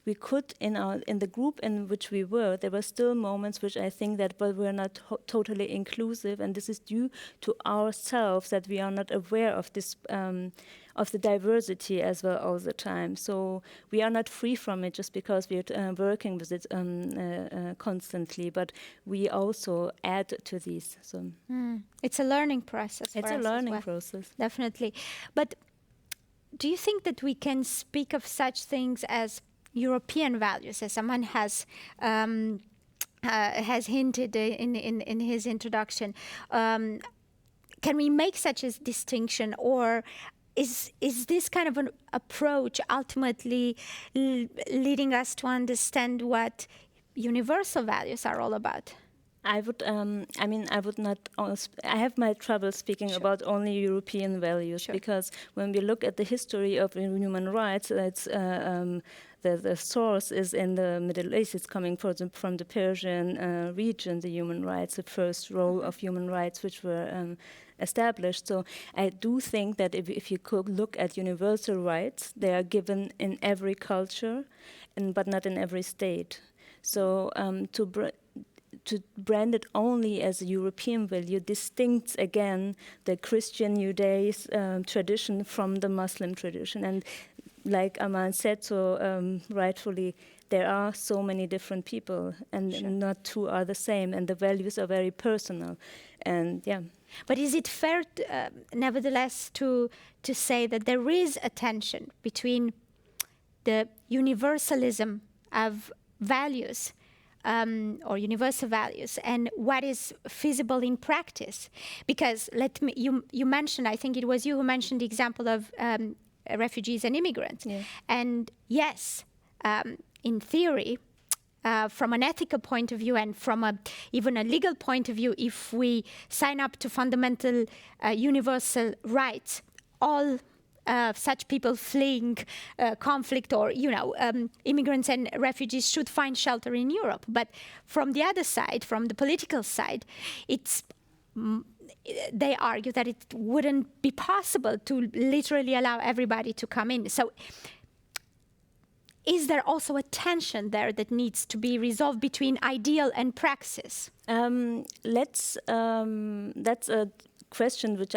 we could, in the group in which we were, there were still moments which I think that were not totally inclusive, and this is due to ourselves, that we are not aware of this, of the diversity as well all the time. So we are not free from it just because we are working with it constantly, but we also add to these. So It's a learning process. it's a learning process. Definitely. But do you think that we can speak of such things as European values, as someone has hinted in his introduction? Can we make such a distinction, or is this kind of an approach ultimately leading us to understand what universal values are all about? I would, I would not, I have my trouble speaking about only European values, because when we look at the history of human rights, it's, the source is in the Middle East. It's coming from the Persian region, the human rights, the first role of human rights which were established. So I do think that if you could look at universal rights, they are given in every culture, but not in every state. So to brand it only as a European value distincts again the Christian Judaism tradition from the Muslim tradition. And like Aman said so rightfully, there are so many different people, and not two are the same, and the values are very personal. And yeah. But is it fair, nevertheless, to say that there is a tension between the universalism of values, or universal values, and what is feasible in practice? Because you mentioned, I think it was you who mentioned the example of refugees and immigrants. Yeah. And yes, in theory, from an ethical point of view and from even a legal point of view, if we sign up to fundamental universal rights, all such people fleeing conflict or, immigrants and refugees should find shelter in Europe. But from the other side, from the political side, they argue that it wouldn't be possible to literally allow everybody to come in. So is there also a tension there that needs to be resolved between ideal and praxis? That's a question which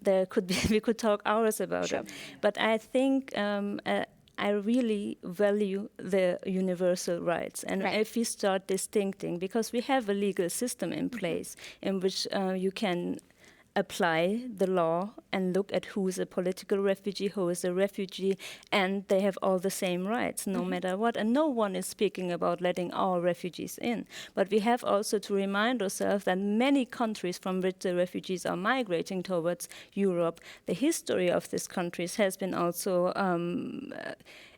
there could be, we could talk hours about it, but I think I really value the universal rights, and if we start distincting, because we have a legal system in place in which you can apply the law and look at who is a political refugee, who is a refugee, and they have all the same rights, no matter what. And no one is speaking about letting all refugees in. But we have also to remind ourselves that many countries from which the refugees are migrating towards Europe, the history of these countries has been also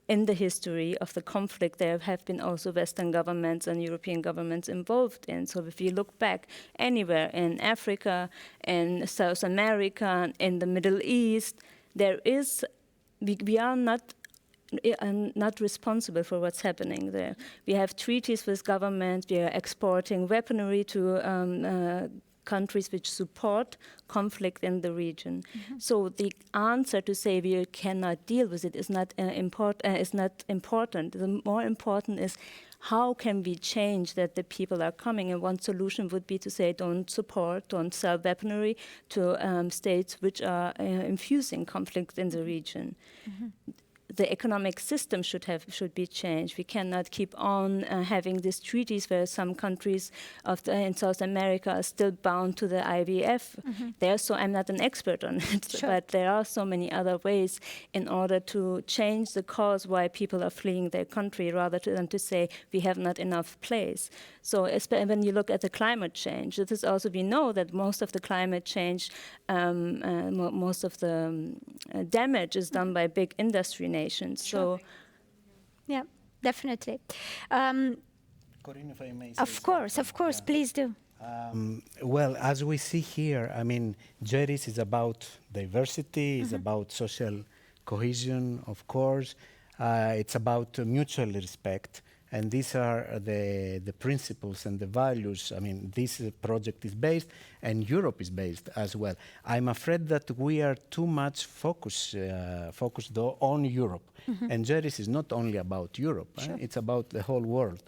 in the history of the conflict, there have been also Western governments and European governments involved in. So if you look back anywhere in Africa, in South America, in the Middle East, we are not responsible for what's happening there. We have treaties with governments, we are exporting weaponry to countries which support conflict in the region. So the answer to say we cannot deal with it is not important. The more important is how can we change that the people are coming? And one solution would be to say don't sell weaponry to states which are infusing conflict in the region. The economic system should be changed. We cannot keep on having these treaties where some countries in South America are still bound to the IWF. I'm not an expert on it, but there are so many other ways in order to change the cause why people are fleeing their country, rather than to say we have not enough place. So when you look at the climate change, it is also, we know that most of the climate change, most of the damage is done by big industry nations. So Yeah, definitely. Corinne, if I may say Of course, yeah. please do. Well, as we see here, I mean, GERIS is about diversity, it's about social cohesion, of course. It's about mutual respect. And these are the principles and the values. I mean, this project is based, and Europe is based as well. I'm afraid that we are too much focused on Europe. And GERIS is not only about Europe, it's about the whole world.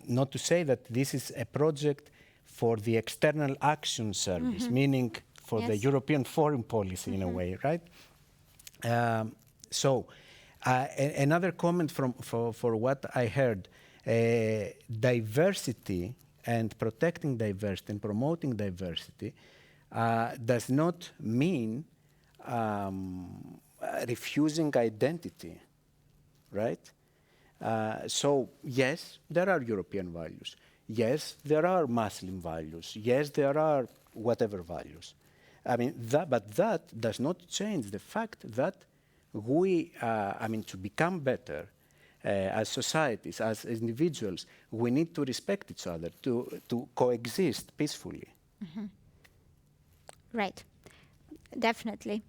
Not to say that this is a project for the External Action Service, meaning for the European foreign policy in a way, right? Another comment for what I heard, diversity and protecting diversity and promoting diversity does not mean refusing identity, right? So yes, there are European values. Yes, there are Muslim values. Yes, there are whatever values. I mean, but that does not change the fact that we, to become better as societies, as individuals, we need to respect each other, to coexist peacefully. Right, definitely.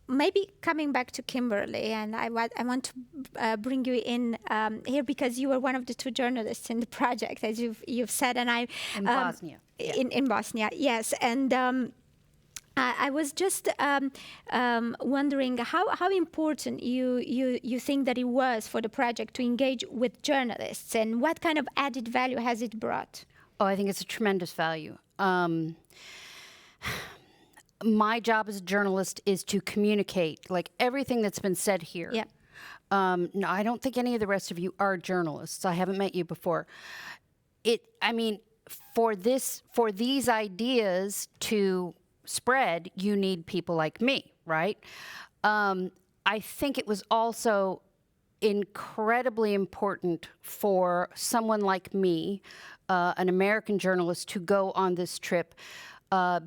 Maybe coming back to Kimberly, and I want to bring you in here because you were one of the two journalists in the project, as you've said, and I in Bosnia. In Bosnia, yes, and I was just wondering how important you think that it was for the project to engage with journalists, and what kind of added value has it brought? Oh, I think it's a tremendous value. My job as a journalist is to communicate, like everything that's been said here. Yeah. No, I don't think any of the rest of you are journalists. I haven't met you before. For these ideas to spread, you need people like me, right? I think it was also incredibly important for someone like me, an American journalist, to go on this trip. I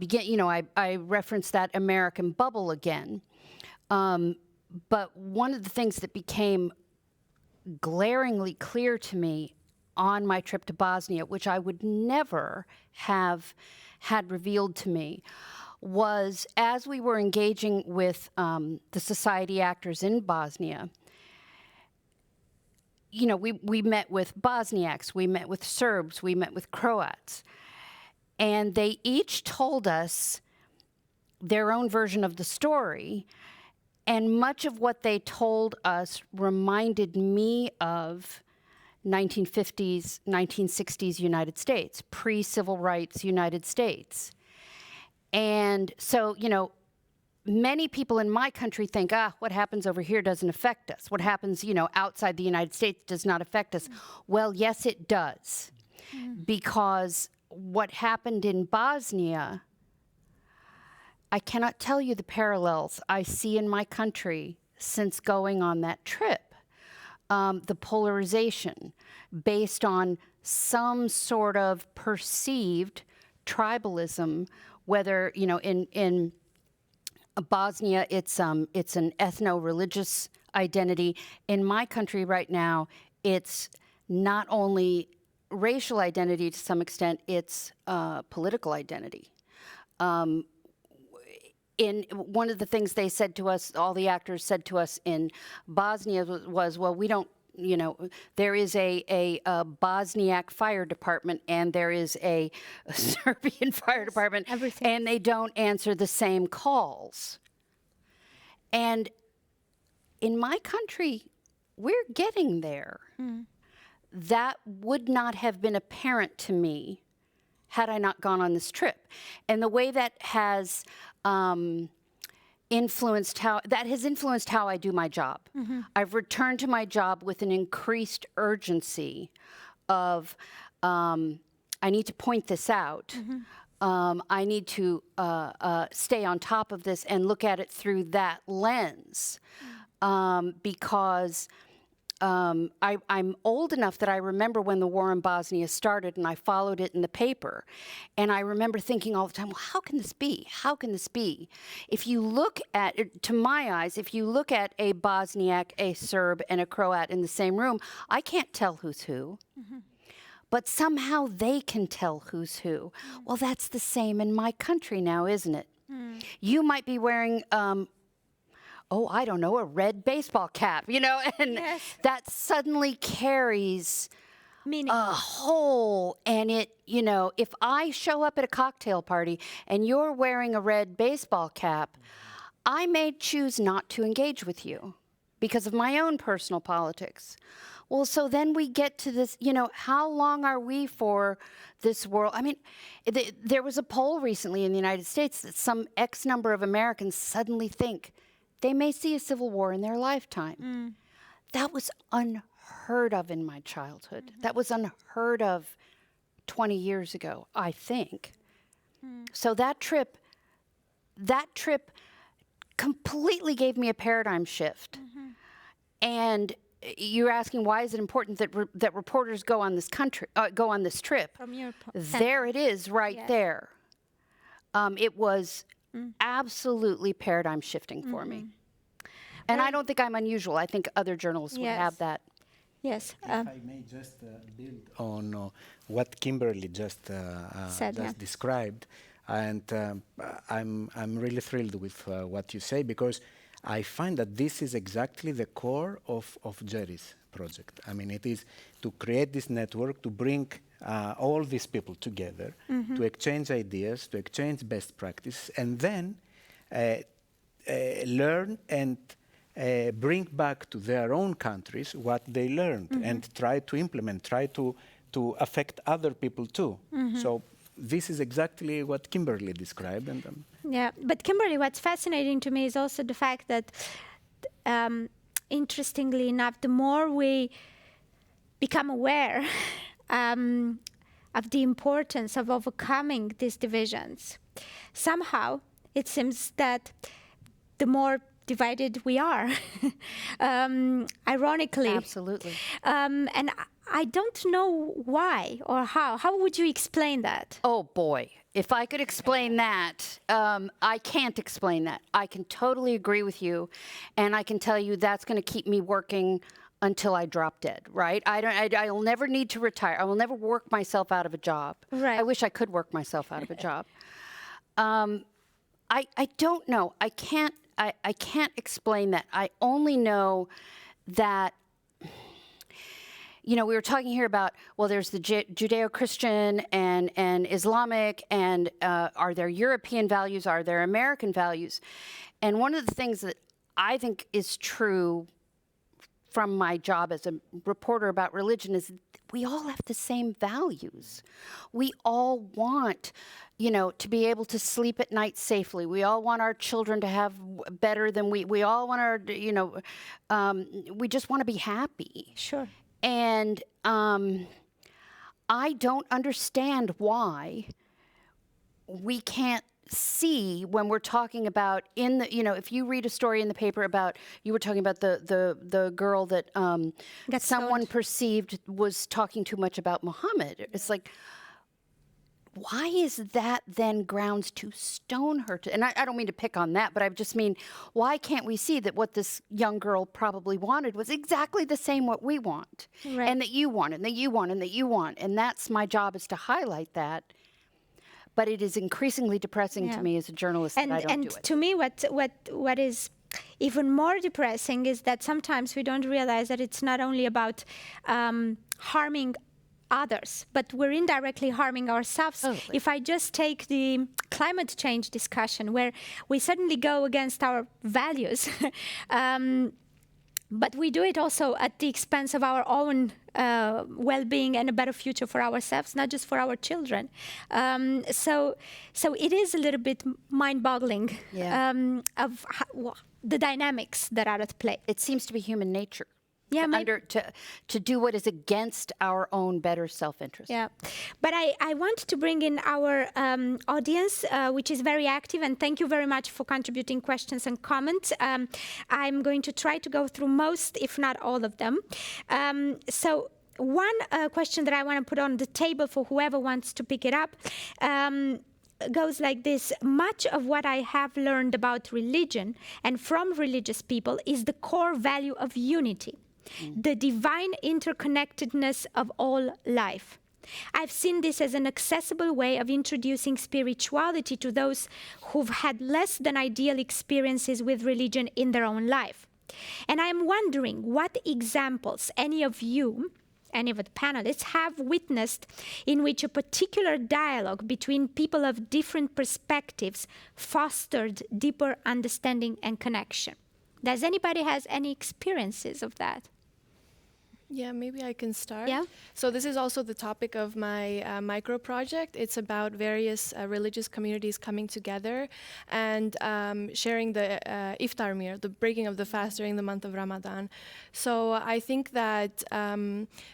referenced that American bubble again. But one of the things that became glaringly clear to me on my trip to Bosnia, which I would never have had revealed to me, was as we were engaging with the society actors in Bosnia, we met with Bosniaks, we met with Serbs, we met with Croats. And they each told us their own version of the story. And much of what they told us reminded me of 1950s, 1960s United States, pre-civil rights United States. And so, many people in my country think, what happens over here doesn't affect us. What happens, outside the United States does not affect us. Well, yes, it does. Because what happened in Bosnia, I cannot tell you the parallels I see in my country since going on that trip. The polarization based on some sort of perceived tribalism, whether, in Bosnia, it's an ethno-religious identity. In my country right now, it's not only racial identity to some extent, it's political identity. In one of the things they said to us, all the actors said to us in Bosnia was, well, we don't, there is a Bosniak fire department and there is a Serbian fire department, and they don't answer the same calls. And in my country, we're getting there. That would not have been apparent to me had I not gone on this trip. And the way that has influenced how I do my job. I've returned to my job with an increased urgency of, I need to point this out. I need to stay on top of this and look at it through that lens. Because I'm old enough that I remember when the war in Bosnia started, and I followed it in the paper. And I remember thinking all the time, well, how can this be? How can this be? If you look at, to my eyes, if you look at a Bosniak, a Serb, and a Croat in the same room, I can't tell who's who. But somehow they can tell who's who. Well, that's the same in my country now, isn't it? You might be wearing, I don't know, a red baseball cap, you know, and that suddenly carries Meaning. a whole, and it, you know, if I show up at a cocktail party and you're wearing a red baseball cap, I may choose not to engage with you because of my own personal politics. Well, so then we get to this, you know, how long are we for this world? I mean, there was a poll recently in the United States that some X number of Americans suddenly think they may see a civil war in their lifetime. That was unheard of in my childhood. That was unheard of 20 years ago, I think. So that trip completely gave me a paradigm shift. And you're asking, why is it important that reporters go on this trip? From your There it is, right there. It was absolutely paradigm shifting for me. And I don't think I'm unusual. I think other journalists would have that. Yes. If I may just build on what Kimberly just described, and I'm really thrilled with what you say, because I find that this is exactly the core of GERIS project. I mean, it is to create this network, to bring all these people together, to exchange ideas, to exchange best practices, and then learn and bring back to their own countries what they learned and try to implement, try to affect other people too. So this is exactly what Kimberly described. And yeah, but Kimberly, what's fascinating to me is also the fact that, interestingly enough, the more we become aware of the importance of overcoming these divisions, somehow it seems that the more divided we are, ironically. Absolutely. And I don't know why or how. How would you explain that? Oh, boy. If I could explain that, I can't explain that. I can totally agree with you, and I can tell you that's going to keep me working until I drop dead, right? I'll never need to retire. I will never work myself out of a job. Right. I wish I could work myself out of a job. I don't know. I can't explain that. I only know that, you know, we were talking here about, well, there's the Judeo-Christian and Islamic, and are there European values, are there American values? And one of the things that I think is true from my job as a reporter about religion is we all have the same values. We all want, you know, to be able to sleep at night safely. We all want our children to have better than we all want our, you know, we just want to be happy. Sure. And I don't understand why we can't see when we're talking about in the, you know, if you read a story in the paper about, you were talking about the girl that someone perceived was talking too much about Muhammad. It's like, why is that then grounds to stone her? And I don't mean to pick on that, but I just mean, why can't we see that what this young girl probably wanted was exactly the same what we want, and that you want, and that you want, and that you want. And that's my job, is to highlight that. But it is increasingly depressing to me as a journalist that I don't do it. And to me, what is even more depressing is that sometimes we don't realize that it's not only about harming others, but we're indirectly harming ourselves. Totally. If I just take the climate change discussion, where we suddenly go against our values, but we do it also at the expense of our own well-being and a better future for ourselves, not just for our children. So it is a little bit mind-boggling of the dynamics that are at play. It seems to be human nature. Yeah, to do what is against our own better self-interest. Yeah, but I want to bring in our audience, which is very active, and thank you very much for contributing questions and comments. I'm going to try to go through most, if not all of them. So one question that I want to put on the table for whoever wants to pick it up goes like this. Much of what I have learned about religion and from religious people is the core value of unity. The divine interconnectedness of all life. I've seen this as an accessible way of introducing spirituality to those who've had less than ideal experiences with religion in their own life. And I'm wondering what examples any of you, any of the panelists, have witnessed in which a particular dialogue between people of different perspectives fostered deeper understanding and connection. Does anybody has any experiences of that? Yeah, maybe I can start. Yeah. So this is also the topic of my micro project. It's about various religious communities coming together and sharing the iftar meal, the breaking of the fast during the month of Ramadan. So I think that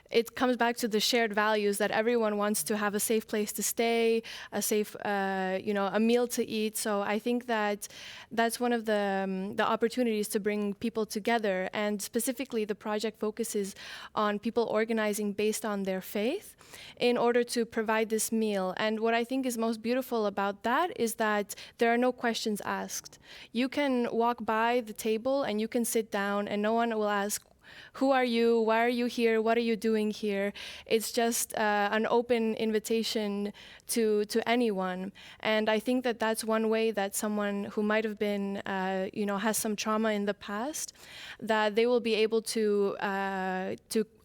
it comes back to the shared values that everyone wants to have a safe place to stay, a safe, a meal to eat. So I think that that's one of the opportunities to bring people together. And specifically, the project focuses on people organizing based on their faith in order to provide this meal. And what I think is most beautiful about that is that there are no questions asked. You can walk by the table and you can sit down and no one will ask, who are you? Why are you here? What are you doing here? It's just an open invitation to anyone. And I think that that's one way that someone who might have been, has some trauma in the past, that they will be able to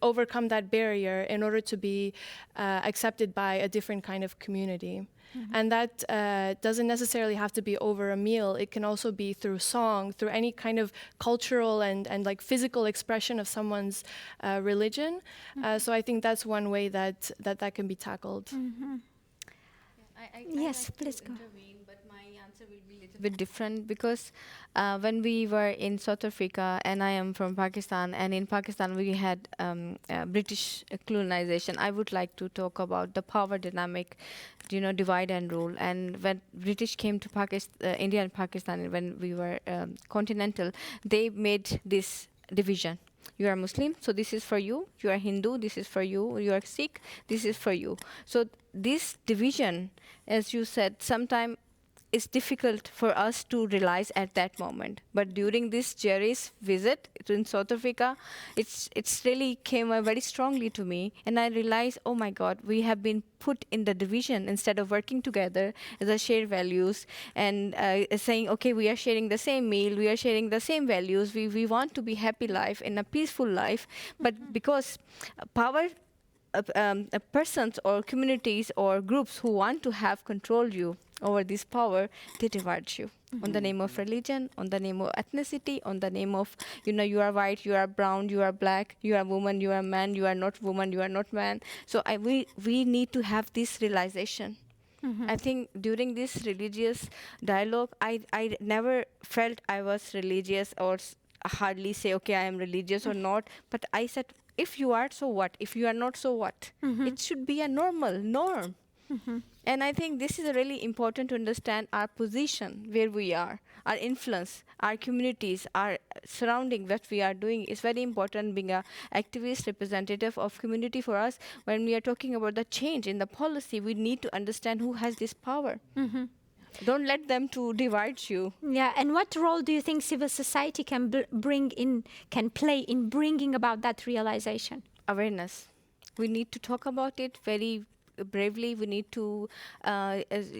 overcome that barrier in order to be accepted by a different kind of community. Mm-hmm. And that doesn't necessarily have to be over a meal. It can also be through song, through any kind of cultural and like physical expression of someone's religion. Mm-hmm. So I think that's one way that can be tackled. Mm-hmm. Yes, like please go. Intervene, but my answer will be a little bit different because when we were in South Africa, and I am from Pakistan, and in Pakistan we had British colonization. I would like to talk about the power dynamic, divide and rule. And when British came to India and Pakistan, when we were continental, they made this division. You are Muslim, so this is for you. You are Hindu, this is for you. You are Sikh, this is for you. So this division, as you said, sometimes it's difficult for us to realize at that moment. But during this GERIS visit in South Africa, it's really came very strongly to me. And I realized, oh my God, we have been put in the division instead of working together as a shared values and saying, okay, we are sharing the same meal, we are sharing the same values, we want to be happy life and a peaceful life. But because power persons or communities or groups who want to have control you over this power, they divide you on the name of religion, on the name of ethnicity, on the name of, you are white, you are brown, you are black, you are woman, you are man, you are not woman, you are not man. So we need to have this realization. Mm-hmm. I think during this religious dialogue, I never felt I was religious or hardly say, okay, I am religious or not. But I said, if you are, so what? If you are not, so what? Mm-hmm. It should be a norm. Mm-hmm. And I think this is really important to understand our position, where we are, our influence, our communities, our surrounding, what we are doing is very important. Being an activist representative of community for us, when we are talking about the change in the policy, we need to understand who has this power. Mm-hmm. Don't let them to divide you. Yeah, and what role do you think civil society can play in bringing about that realization? Awareness. We need to talk about it very bravely. We need to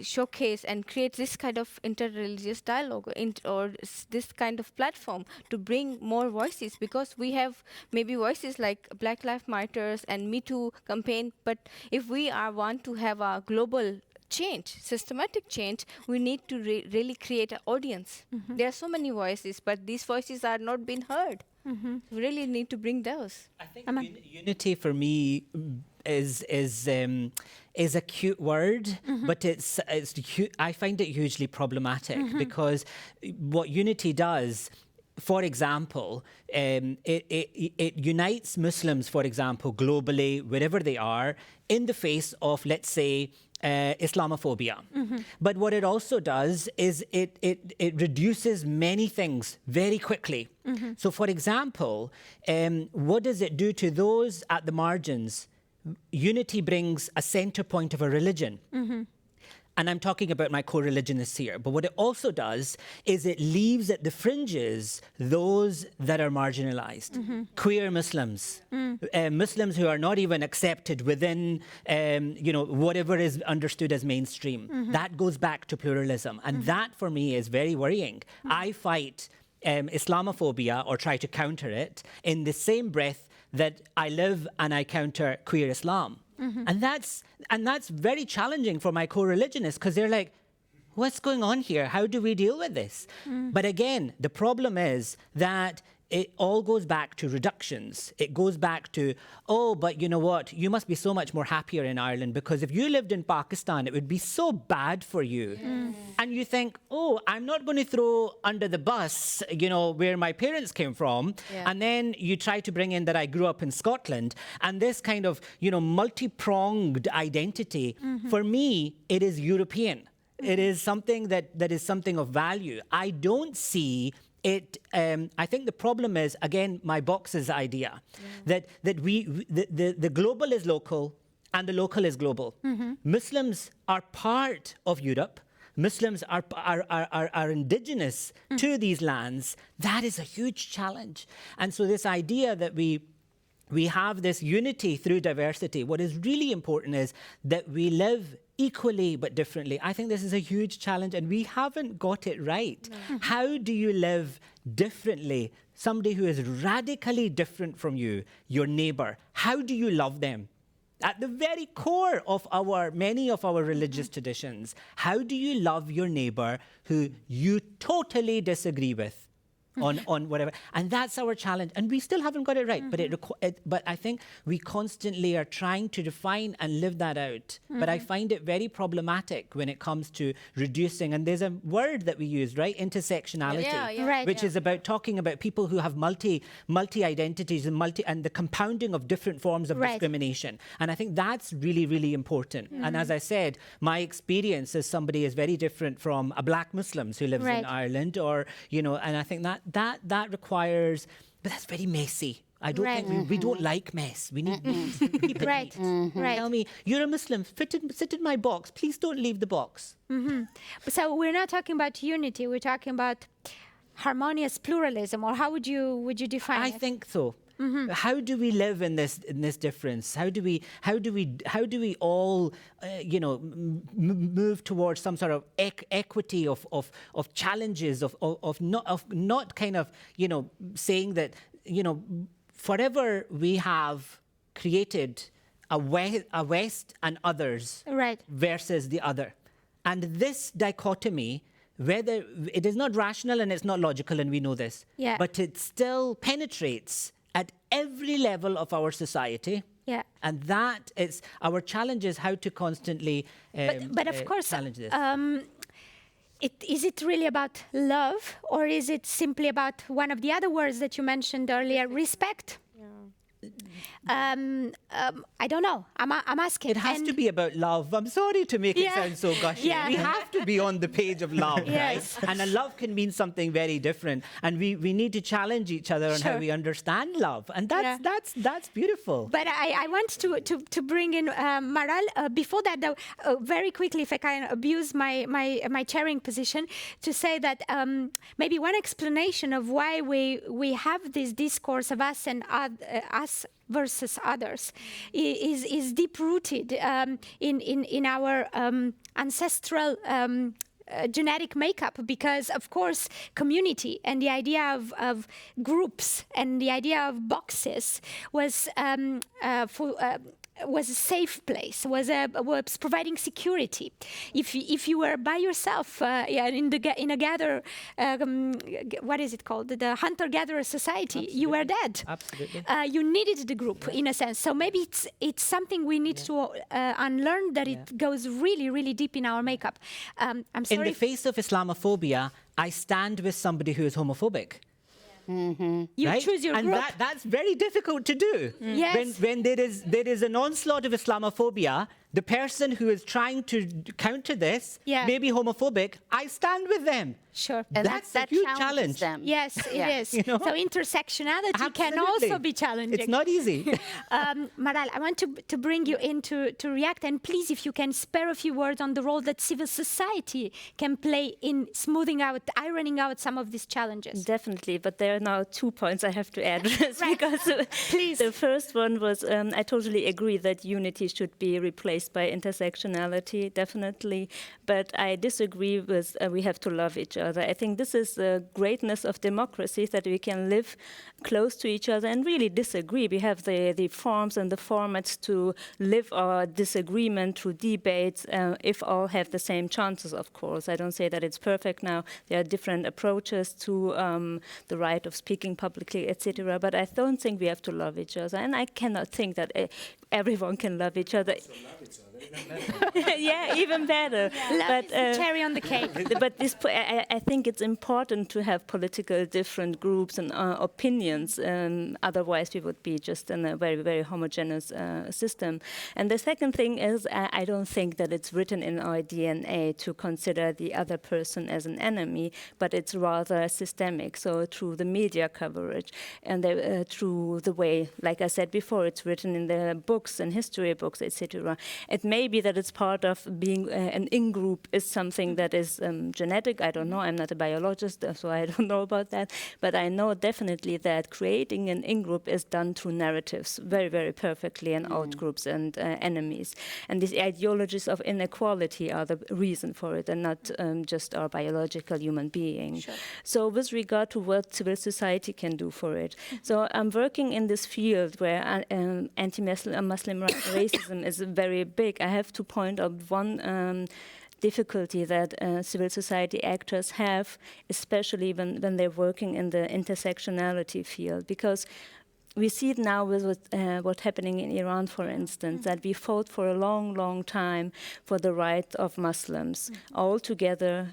showcase and create this kind of interreligious dialogue or this kind of platform to bring more voices, because we have maybe voices like Black Lives Matters and Me Too campaign, but if we want to have a global change, systematic change, we need to really create an audience. Mm-hmm. There are so many voices, but these voices are not being heard. Mm-hmm. We really need to bring those. I think unity for me is a cute word, mm-hmm. but I find it hugely problematic, mm-hmm. because what unity does for example, it unites Muslims, for example, globally, wherever they are, in the face of, let's say, Islamophobia. But what it also does is it reduces many things very quickly. So, for example, what does it do to those at the margins? Unity brings a center point of a religion. And I'm talking about my co-religionists here. But what it also does is it leaves at the fringes those that are marginalized. Queer Muslims, Muslims who are not even accepted within, whatever is understood as mainstream. That goes back to pluralism. And that, for me, is very worrying. I fight Islamophobia, or try to counter it, in the same breath that I live and I counter queer Islam. And that's very challenging for my co-religionists, because they're like, what's going on here? How do we deal with this? But again, the problem is that it all goes back to reductions. It goes back to, oh, but you know what? You must be so much more happier in Ireland, because if you lived in Pakistan, it would be so bad for you. And you think, oh, I'm not going to throw under the bus, where my parents came from. And then you try to bring in that I grew up in Scotland. And this kind of, multi-pronged identity, for me, it is European. It is something that is something of value. I don't see it. I think the problem is, again, my boxes idea, that the global is local and the local is global. Muslims are part of Europe. Muslims are indigenous to these lands. That is a huge challenge. And so this idea that we have this unity through diversity, what is really important is that we live equally but differently. I think this is a huge challenge, and we haven't got it right. How do you live differently? Somebody who is radically different from you, your neighbor, how do you love them? At the very core of many of our religious traditions, how do you love your neighbor who you totally disagree with? on whatever, and that's our challenge, and we still haven't got it right. But I think we constantly are trying to define and live that out. But I find it very problematic when it comes to reducing. And there's a word that we use, right? Intersectionality, which is about talking about people who have multi identities and the compounding of different forms of discrimination. And I think that's really, really important. And as I said, my experience as somebody is very different from a black Muslim who lives in Ireland, or and I think that requires, but that's very messy. I don't think we don't like mess. We need mess. Tell me, you're a Muslim, sit in my box. Please don't leave the box. So we're not talking about unity. We're talking about harmonious pluralism, or how would you define it? I think so. How do we live in this difference? How do we all move towards some sort of equity of challenges of not kind of saying that forever we have created a West and others versus the other, and this dichotomy, whether it is not rational and it's not logical, and we know this, but it still penetrates at every level of our society. And that is our challenge, is how to constantly but of course, challenge this. Is it really about love, or is it simply about one of the other words that you mentioned earlier, respect? I don't know. I'm asking. It has to be about love. I'm sorry to make it sound so gushy. We have to be on the page of love, right? And a love can mean something very different. And we need to challenge each other on how we understand love. And that's beautiful. But I want to bring in Maral. Before that, though, very quickly, if I can abuse my chairing position, to say that maybe one explanation of why we have this discourse of us and us versus others is deep-rooted in our ancestral genetic makeup, because, of course, community and the idea of groups and the idea of boxes was a safe place, was providing security. If you were by yourself in a gather, what is it called? The hunter-gatherer society, you were dead. Absolutely. You needed the group in a sense. So maybe it's something we need to unlearn, that it goes really, really deep in our makeup. I'm sorry. In the face of Islamophobia, I stand with somebody who is homophobic. You right? choose your and group. that's very difficult to do. Yes. When there is an onslaught of Islamophobia, the person who is trying to counter this may be homophobic. I stand with them. Sure. And That's that a huge challenges challenge. them. Yes, it is. You know? So intersectionality can Absolutely. also be challenging. It's not easy. Maral, I want to bring you in to react, and please, if you can spare a few words on the role that civil society can play in smoothing out, ironing out some of these challenges. Definitely, but there are now 2 points I have to address. Because Please. The first one was I totally agree that unity should be replaced by intersectionality, definitely. But I disagree with we have to love each other. I think this is the greatness of democracy, that we can live close to each other and really disagree. We have the forms and the formats to live our disagreement through debates, if all have the same chances, of course. I don't say that it's perfect now. There are different approaches to the right of speaking publicly, etc. But I don't think we have to love each other. And I cannot think that everyone can love each other. Yeah, even better. Love But is the cherry on the cake. but I think it's important to have political different groups and opinions. Otherwise, we would be just in a very, very homogeneous system. And the second thing is, I don't think that it's written in our DNA to consider the other person as an enemy, but it's rather systemic. So through the media coverage and through the way, like I said before, it's written in the books and history books, etc. It may be that it's part of being an in-group is something that is genetic. I don't know. I'm not a biologist, so I don't know about that. But I know definitely that creating an in-group is done through narratives very, very perfectly, and out-groups and enemies. And these ideologies of inequality are the reason for it, and not just our biological human being. Sure. So with regard to what civil society can do for it. So I'm working in this field where anti-Muslim racism is very big. I have to point out one difficulty that civil society actors have, especially when they're working in the intersectionality field, because we see it now with what's happening in Iran, for instance, that we fought for a long, long time for the right of Muslims, all together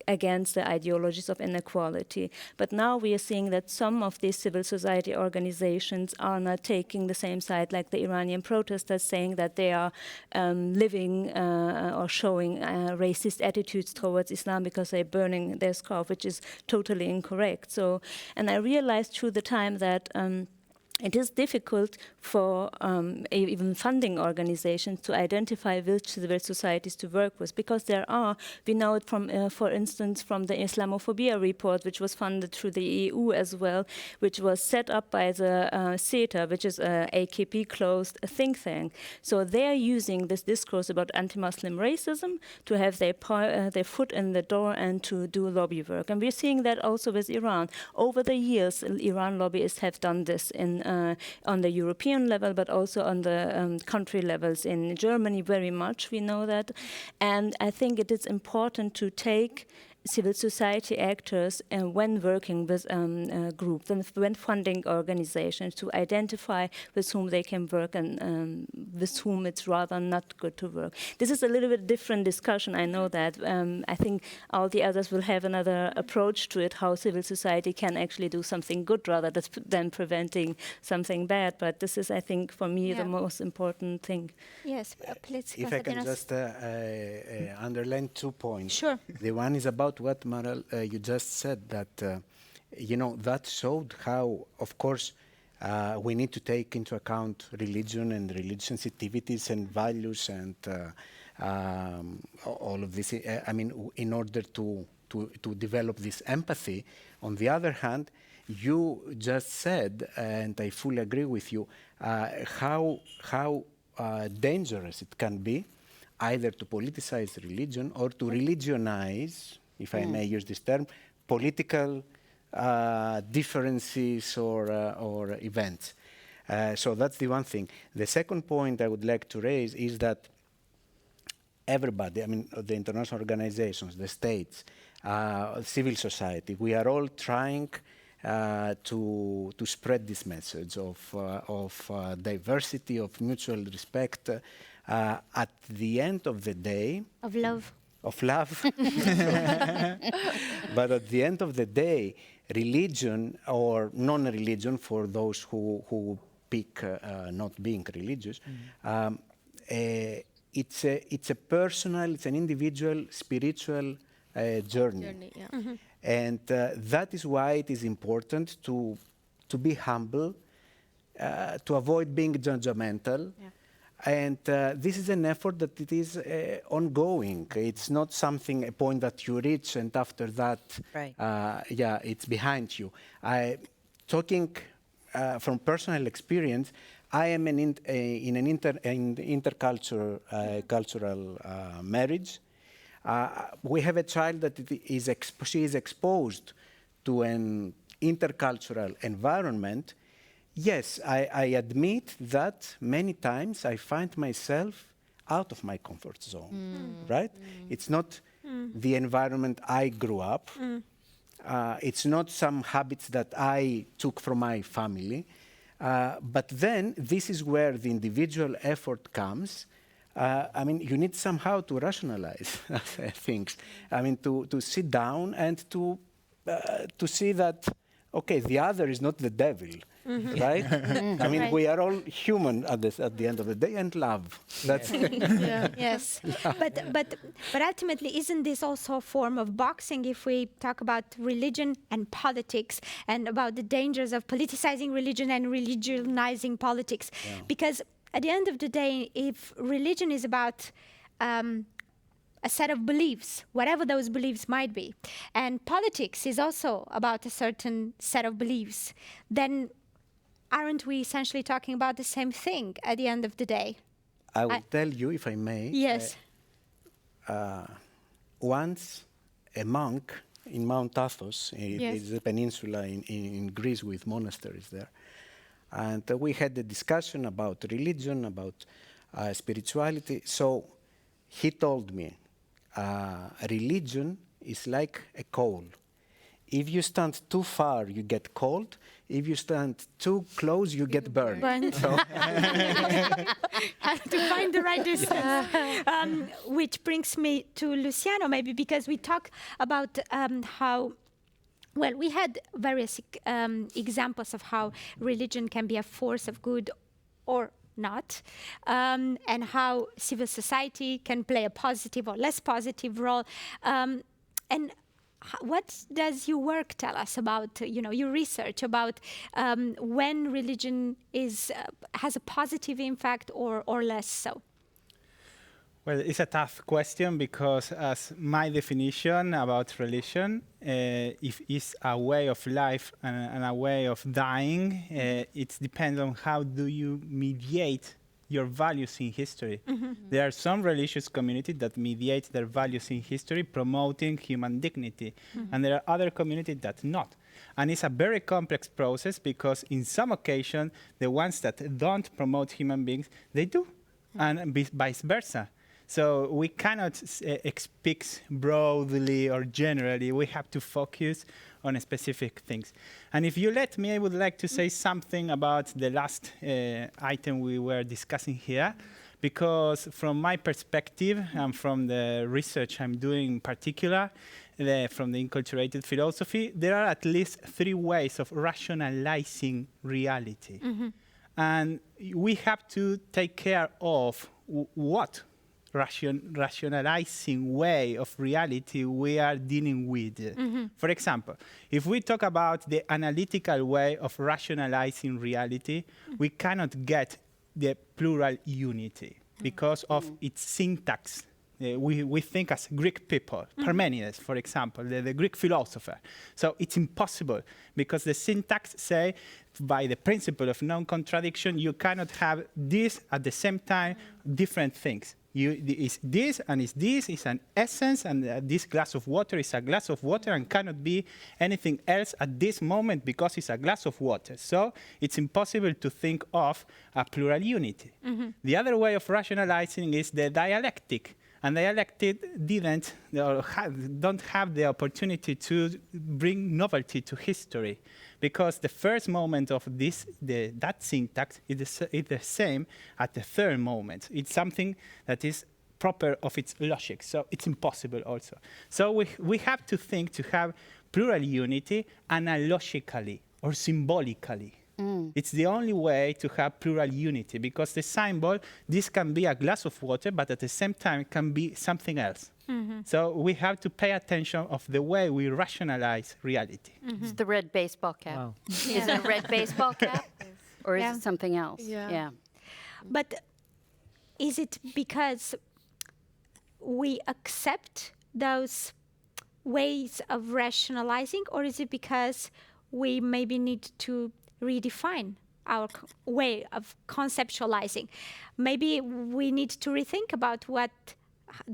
against the ideologies of inequality. But now we are seeing that some of these civil society organizations are not taking the same side, like the Iranian protesters, saying that they are living or showing racist attitudes towards Islam because they're burning their scarf, which is totally incorrect. So, and I realized through the time that it is difficult for even funding organizations to identify which civil societies to work with, because there are, we know it from, for instance, from the Islamophobia report, which was funded through the EU as well, which was set up by the CETA, which is a AKP-closed think tank. So they're using this discourse about anti-Muslim racism to have their foot in the door and to do lobby work. And we're seeing that also with Iran. Over the years, Iran lobbyists have done this on the European level, but also on the country levels. In Germany, very much, we know that. And I think it is important to take civil society actors when working with groups and when funding organizations to identify with whom they can work and with whom it's rather not good to work. This is a little bit different discussion, I know that. I think all the others will have another approach to it, how civil society can actually do something good rather than preventing something bad. But this is, I think, for me, the most important thing. Yes, please. If I can just underline 2 points. Sure. The one is about what, Maral, you just said, that, you know, that showed how, of course, we need to take into account religion and religious sensitivities and values and all of this, I mean, in order to develop this empathy. On the other hand, you just said, and I fully agree with you, how dangerous it can be either to politicize religion or to religionize, if I may use this term, political differences or events. So that's the one thing. The second point I would like to raise is that everybody, I mean, the international organizations, the states, civil society, we are all trying to spread this message of diversity, of mutual respect. At the end of the day, Of love. of love. But at the end of the day, religion or non-religion, for those who pick not being religious, it's a personal, it's an individual spiritual journey. Yeah. And that is why it is important to be humble, to avoid being judgmental. Yeah. And this is an effort that it is ongoing. It's not something, a point that you reach, and after that, Right. It's behind you. Talking from personal experience, I am in an intercultural cultural marriage. We have a child that she is exposed to an intercultural environment. Yes, I admit that many times I find myself out of my comfort zone, right? It's not the environment I grew up. It's not some habits that I took from my family. But then this is where the individual effort comes. I mean, you need somehow to rationalize things. I mean, to sit down and to see that, okay, the other is not the devil, right? I mean, we are all human at the end of the day, and love. That's Yes, but ultimately, isn't this also a form of boxing if we talk about religion and politics and about the dangers of politicizing religion and religionizing politics? Because at the end of the day, if religion is about a set of beliefs, whatever those beliefs might be, and politics is also about a certain set of beliefs, then aren't we essentially talking about the same thing at the end of the day? I will tell you, if I may. Yes. Once a monk in Mount Athos, Yes. it's a peninsula in Greece with monasteries there, and we had a discussion about religion, about spirituality. So he told me, religion is like a coal. If you stand too far, you get cold. If you stand too close, you get burned. So Have to find the right distance. Which brings me to Luciano, maybe, because we talk about how, well, we had various examples of how religion can be a force of good or not, and how civil society can play a positive or less positive role. And what does your work tell us about, your research about when religion has a positive impact or less so? Well, it's a tough question because as my definition about religion, if it's a way of life and a way of dying, it depends on how do you mediate your values in history. There are some religious communities that mediate their values in history, promoting human dignity, and there are other communities that not. And it's a very complex process because in some occasions, the ones that don't promote human beings, they do, and vice versa. So we cannot speak broadly or generally. We have to focus on specific things. And if you let me, I would like to say something about the last item we were discussing here, because from my perspective and from the research I'm doing in particular, from the enculturated philosophy, there are at least 3 ways of rationalizing reality. And we have to take care of what rationalizing way of reality we are dealing with. For example, if we talk about the analytical way of rationalizing reality, we cannot get the plural unity because of its syntax. We think as Greek people, Parmenides, for example, the Greek philosopher. So it's impossible because the syntax say, by the principle of non-contradiction, you cannot have this at the same time, different things. It's this and it's this, it's an essence, and this glass of water is a glass of water and cannot be anything else at this moment because it's a glass of water. So it's impossible to think of a plural unity. The other way of rationalizing is the dialectic. And dialectic don't have the opportunity to bring novelty to history, because the first moment of that syntax is the same at the third moment. It's something that is proper of its logic. So it's impossible also. So we have to think to have plural unity analogically or symbolically. It's the only way to have plural unity, because the symbol, this can be a glass of water, but at the same time it can be something else. So we have to pay attention of the way we rationalize reality. It's the red baseball cap. Wow. Is it a red baseball cap? Or is Yeah. it something else? Yeah. But is it because we accept those ways of rationalizing, or is it because we maybe need to redefine our way of conceptualizing? Maybe we need to rethink about what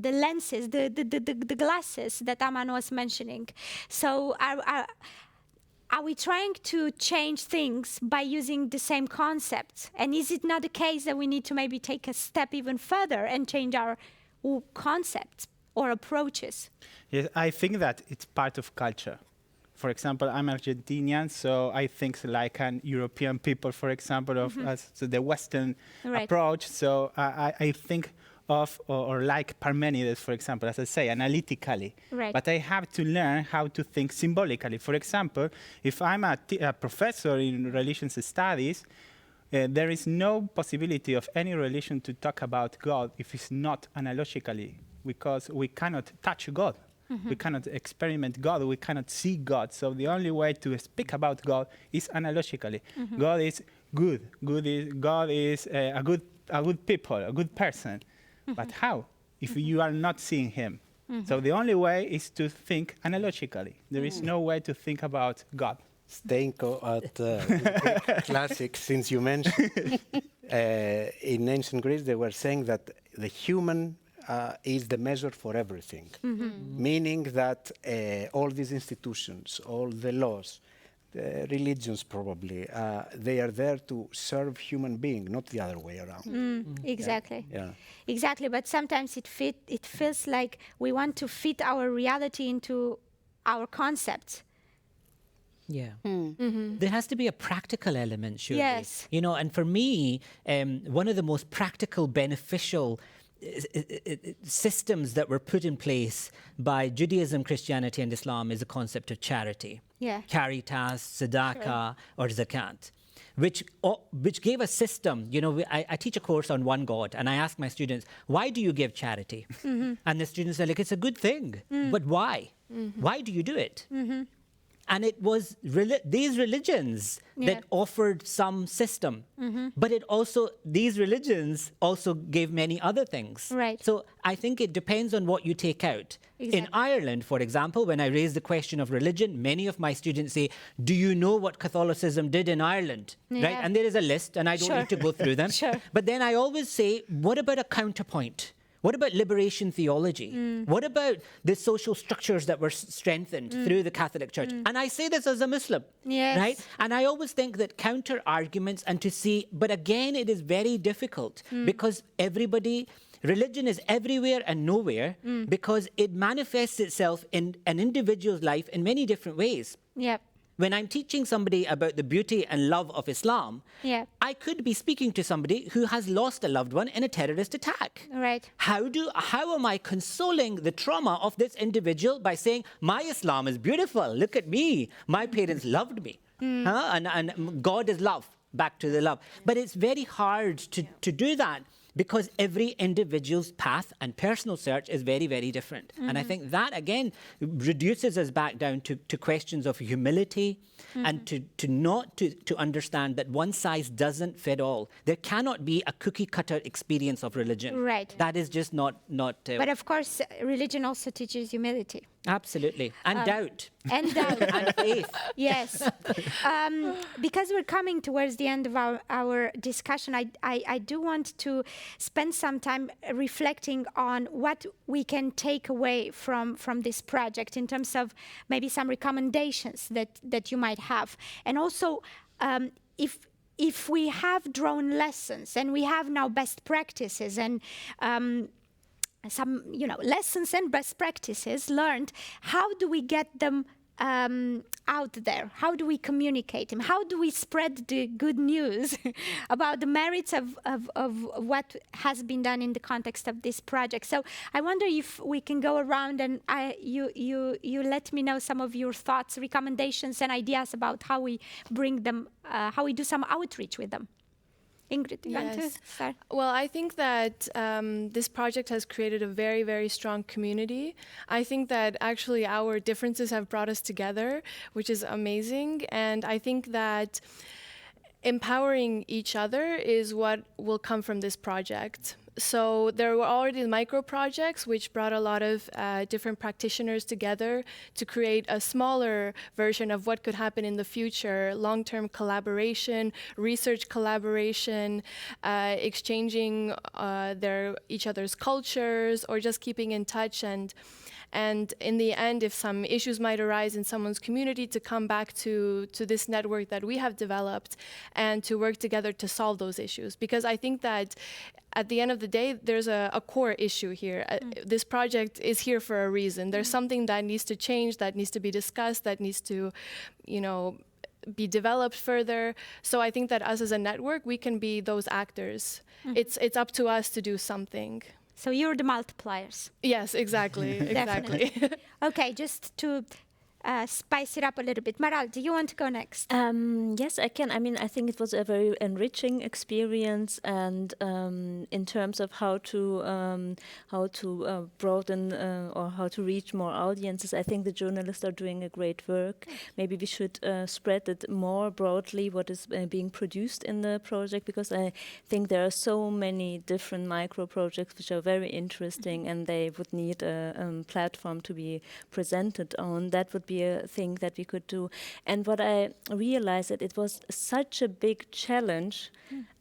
the lenses, the glasses that Aman was mentioning. So are we trying to change things by using the same concepts? And is it not the case that we need to maybe take a step even further and change our concepts or approaches? Yes, I think that it's part of culture. For example, I'm Argentinian, so I think like an European people, for example, of so the Western Right. approach. So I think of, or like Parmenides, for example, as I say, analytically. Right. But I have to learn how to think symbolically. For example, if I'm a professor in religious studies, there is no possibility of any religion to talk about God if it's not analogically, because we cannot touch God. We cannot experiment God. We cannot see God. So the only way to speak about God is analogically. God is good. God is a good people, a good person. But how? If you are not seeing Him. So the only way is to think analogically. There is no way to think about God. Staying at classics, since you mentioned, in ancient Greece, they were saying that the human is the measure for everything, meaning that all these institutions, all the laws, the religions probably, they are there to serve human being, not the other way around. Exactly. Yeah. Exactly, but sometimes it feels like we want to fit our reality into our concepts. Yeah. There has to be a practical element, surely. Yes. You know, and for me, one of the most practical, beneficial systems that were put in place by Judaism, Christianity, and Islam is the concept of charity. Yeah. Caritas, tzedakah, or zakat, which gave a system. You know, I teach a course on one God, and I ask my students, why do you give charity? And the students are like, it's a good thing, but why? Why do you do it? And it was these religions that offered some system. But these religions also gave many other things. Right. So I think it depends on what you take out. Exactly. In Ireland, for example, when I raise the question of religion, many of my students say, do you know what Catholicism did in Ireland? Yeah. Right? And there is a list, and I don't need to go through them. But then I always say, what about a counterpoint? What about liberation theology? What about the social structures that were strengthened through the Catholic Church? And I say this as a Muslim, right? And I always think that counter arguments and to see, but again, it is very difficult because religion is everywhere and nowhere because it manifests itself in an individual's life in many different ways. Yep. When I'm teaching somebody about the beauty and love of Islam, I could be speaking to somebody who has lost a loved one in a terrorist attack. Right. How am I consoling the trauma of this individual by saying, my Islam is beautiful, look at me, my parents loved me, and God is love, back to the love. But it's very hard to do that because every individual's path and personal search is very, very different. And I think that, again, reduces us back down to questions of humility and to understand that one size doesn't fit all. There cannot be a cookie-cutter experience of religion. Right. That is just not But of course, religion also teaches humility. Absolutely. And doubt. And doubt. And faith. Yes. Because we're coming towards the end of our discussion, I do want to spend some time reflecting on what we can take away from this project in terms of maybe some recommendations that you might have. And also, if we have drawn lessons and we have now best practices and some lessons and best practices learned, how do we get them out there? How do we communicate him? How do we spread the good news about the merits of what has been done in the context of this project? So I wonder if we can go around and you let me know some of your thoughts, recommendations, and ideas about how we bring them, how we do some outreach with them. Ingrid, do you want to start? Well, I think that this project has created a very, very strong community. I think that actually our differences have brought us together, which is amazing. And I think that empowering each other is what will come from this project. So there were already micro projects which brought a lot of different practitioners together to create a smaller version of what could happen in the future, long-term collaboration, research collaboration, exchanging each other's cultures, or just keeping in touch, and in the end, if some issues might arise in someone's community, to come back to this network that we have developed and to work together to solve those issues. Because I think that at the end of the day, there's a core issue here. This project is here for a reason. There's something that needs to change, that needs to be discussed, that needs to, be developed further. So I think that us as a network, we can be those actors. It's up to us to do something. So you're the multipliers. Yes, exactly. Exactly. Okay, just to spice it up a little bit. Maral, do you want to go next? Yes, I can. I mean, I think it was a very enriching experience, and in terms of how to broaden or how to reach more audiences, I think the journalists are doing a great work. Maybe we should spread it more broadly, what is being produced in the project, because I think there are so many different micro projects which are very interesting, and they would need a platform to be presented on. That would be a thing that we could do. And what I realized, that it was such a big challenge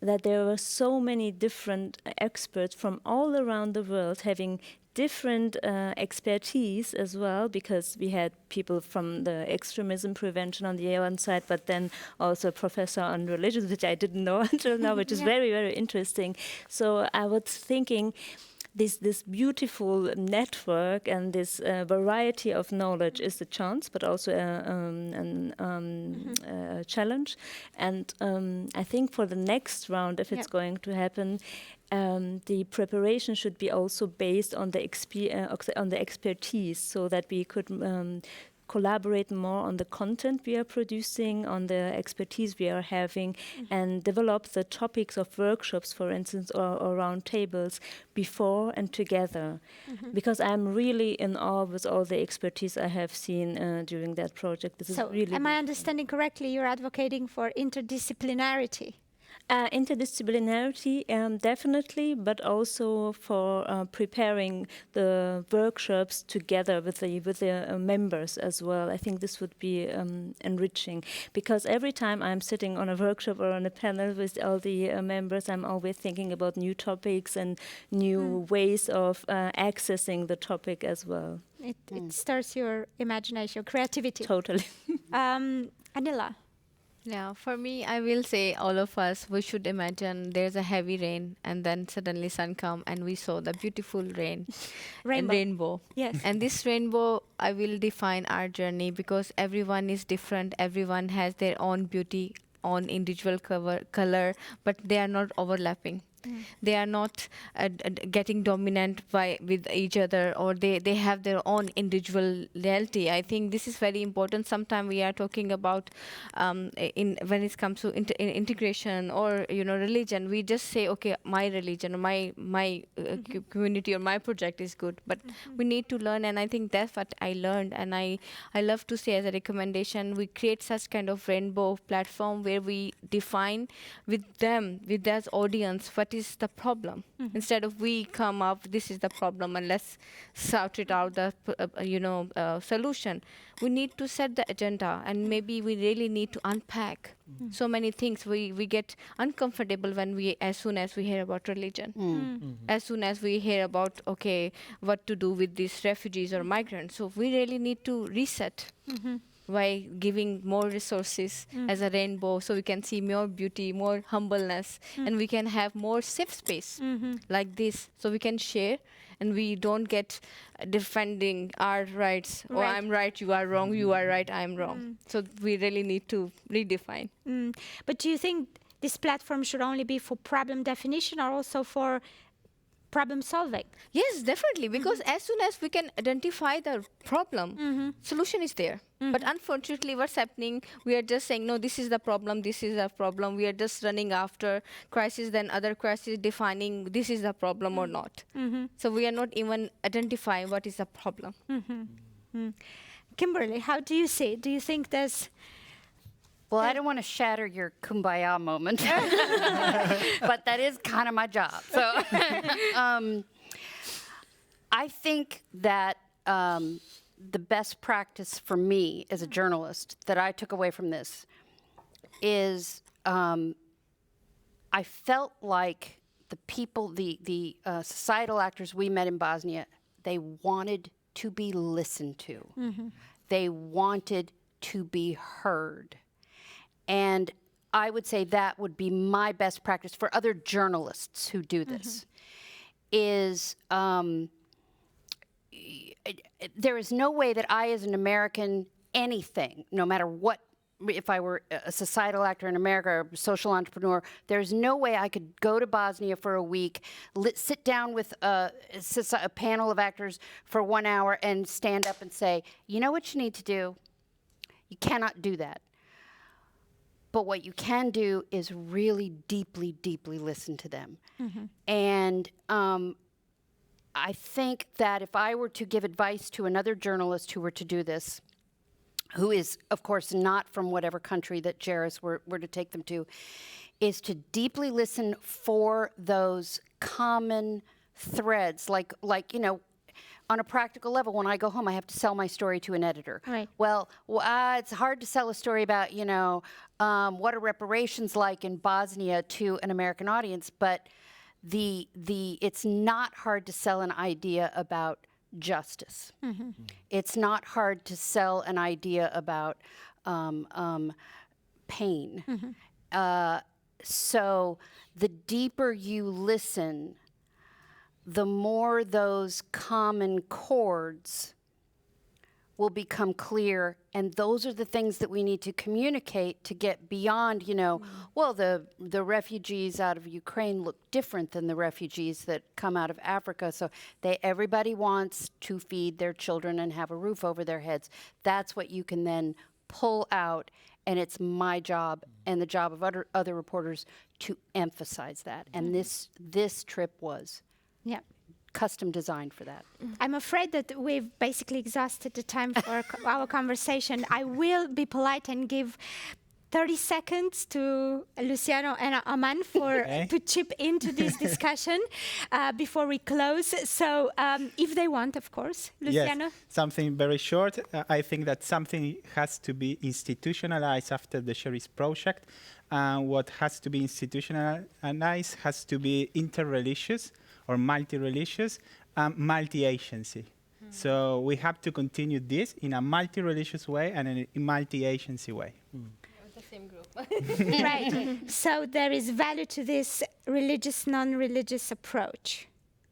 that there were so many different experts from all around the world having different expertise as well, because we had people from the extremism prevention on the one side, but then also a professor on religion, which I didn't know until now, which is very, very interesting. So I was thinking, this beautiful network and this variety of knowledge is a chance, but also a challenge. And I think for the next round, if it's going to happen, the preparation should be also based on the expertise, so that we could collaborate more on the content we are producing, on the expertise we are having, and develop the topics of workshops, for instance, or round tables before and together. Because I'm really in awe with all the expertise I have seen during that project. This is really am I understanding correctly, you're advocating for interdisciplinarity? Interdisciplinarity, definitely, but also for preparing the workshops together with the members as well. I think this would be enriching, because every time I'm sitting on a workshop or on a panel with all the members, I'm always thinking about new topics and new ways of accessing the topic as well. It stirs your imagination, your creativity. Totally. Anila. Yeah, for me, I will say all of us, we should imagine there's a heavy rain and then suddenly sun come and we saw the beautiful rain and rainbow. Yes. And this rainbow, I will define our journey, because everyone is different. Everyone has their own beauty, own individual color, but they are not overlapping. They are not getting dominant with each other, or they have their own individuality. I think this is very important. Sometimes we are talking about when it comes to integration or religion, we just say, okay, my religion or my community or my project is good, but we need to learn. And I think that's what I learned, and I love to say as a recommendation, we create such kind of rainbow platform where we define with them, with their audience, what is the problem. Instead of we come up, this is the problem, and let's shout it out, the solution. We need to set the agenda, and maybe we really need to unpack so many things. We get uncomfortable as soon as we hear about religion, as soon as we hear about, okay, what to do with these refugees or migrants. So we really need to reset. by giving more resources as a rainbow, so we can see more beauty, more humbleness, and we can have more safe space like this, so we can share and we don't get defending our rights. Oh, Right. I'm right, you are wrong, you are right, I'm wrong. So we really need to redefine. But do you think this platform should only be for problem definition or also for problem solving? Yes, definitely, because as soon as we can identify the problem, solution is there. But unfortunately, what's happening, we are just saying, no, this is the problem, this is a problem. We are just running after crisis, then other crisis, defining this is the problem or not. So we are not even identifying what is the problem. Kimberly, how do you see it? Do you think there's... Well, I don't want to shatter your kumbaya moment, but that is kind of my job. So I think that the best practice for me as a journalist that I took away from this is I felt like the people, the societal actors we met in Bosnia, they wanted to be listened to. They wanted to be heard. And I would say that would be my best practice for other journalists who do this, is there is no way that I, as an American, anything, no matter what, if I were a societal actor in America or a social entrepreneur, there's no way I could go to Bosnia for a week, sit down with a panel of actors for 1 hour and stand up and say, you know what you need to do? You cannot do that. But what you can do is really deeply, deeply listen to them. And I think that if I were to give advice to another journalist who were to do this, who is, of course, not from whatever country that GERIS were to take them to, is to deeply listen for those common threads, like you know, on a practical level, when I go home, I have to sell my story to an editor. Right. Well, it's hard to sell a story about, you know, what are reparations like in Bosnia to an American audience, but it's not hard to sell an idea about justice. It's not hard to sell an idea about pain. So the deeper you listen, the more those common chords will become clear, and those are the things that we need to communicate to get beyond, you know, well, the refugees out of Ukraine look different than the refugees that come out of Africa, so everybody wants to feed their children and have a roof over their heads. That's what you can then pull out, and it's my job and the job of other reporters to emphasize that, and this trip was custom designed for that. I'm afraid that we've basically exhausted the time for our conversation. I will be polite and give 30 seconds to Luciano and Aman to chip into this discussion before we close. So if they want, of course. Luciano? Yes, something very short. I think that something has to be institutionalized after the GERIS project. What has to be institutionalized has to be interreligious or multi-religious, multi-agency. So we have to continue this in a multi-religious way and in a multi-agency way. The same group. Right. So there is value to this religious, non-religious approach.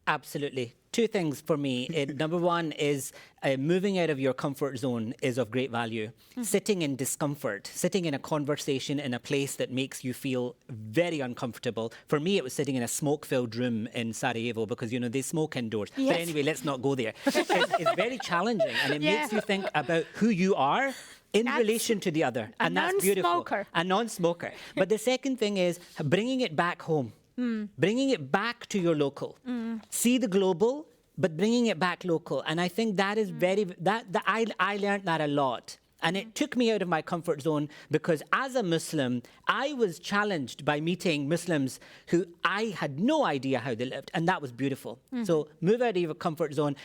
Absolutely. Two things for me. Number one is moving out of your comfort zone is of great value. Sitting in discomfort, sitting in a conversation in a place that makes you feel very uncomfortable. For me, it was sitting in a smoke-filled room in Sarajevo because, you know, they smoke indoors. Yes. But anyway, let's not go there. It's very challenging, and it makes you think about who you are in relation to the other. And that's beautiful. Non-smoker. A non-smoker. But the second thing is bringing it back home. Bringing it back to your local. See the global, but bringing it back local. And I think that is I learned that a lot. And it took me out of my comfort zone because as a Muslim, I was challenged by meeting Muslims who I had no idea how they lived. And that was beautiful. So move out of your comfort zone.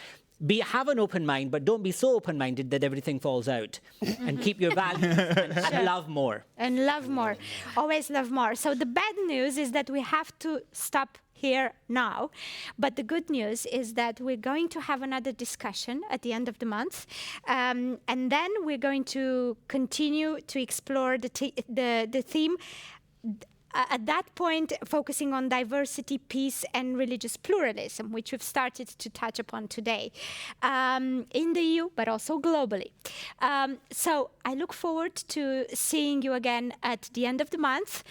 Have an open mind, but don't be so open-minded that everything falls out. And keep your values and love more. And love more. Always love more. So the bad news is that we have to stop here now. But the good news is that we're going to have another discussion at the end of the month. And then we're going to continue to explore the theme, at that point, focusing on diversity, peace, and religious pluralism, which we've started to touch upon today, in the EU, but also globally. So I look forward to seeing you again at the end of the month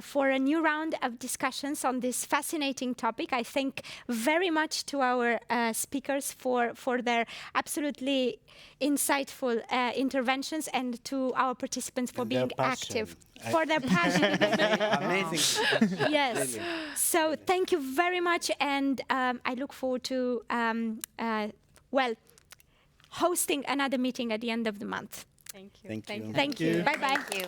for a new round of discussions on this fascinating topic. I thank very much to our speakers for their absolutely insightful interventions, and to our participants for being active. For their passion. Amazing. Yes. So thank you very much, and I look forward to, hosting another meeting at the end of the month. Thank you. Thank you. Thank you. Bye-bye. Thank you.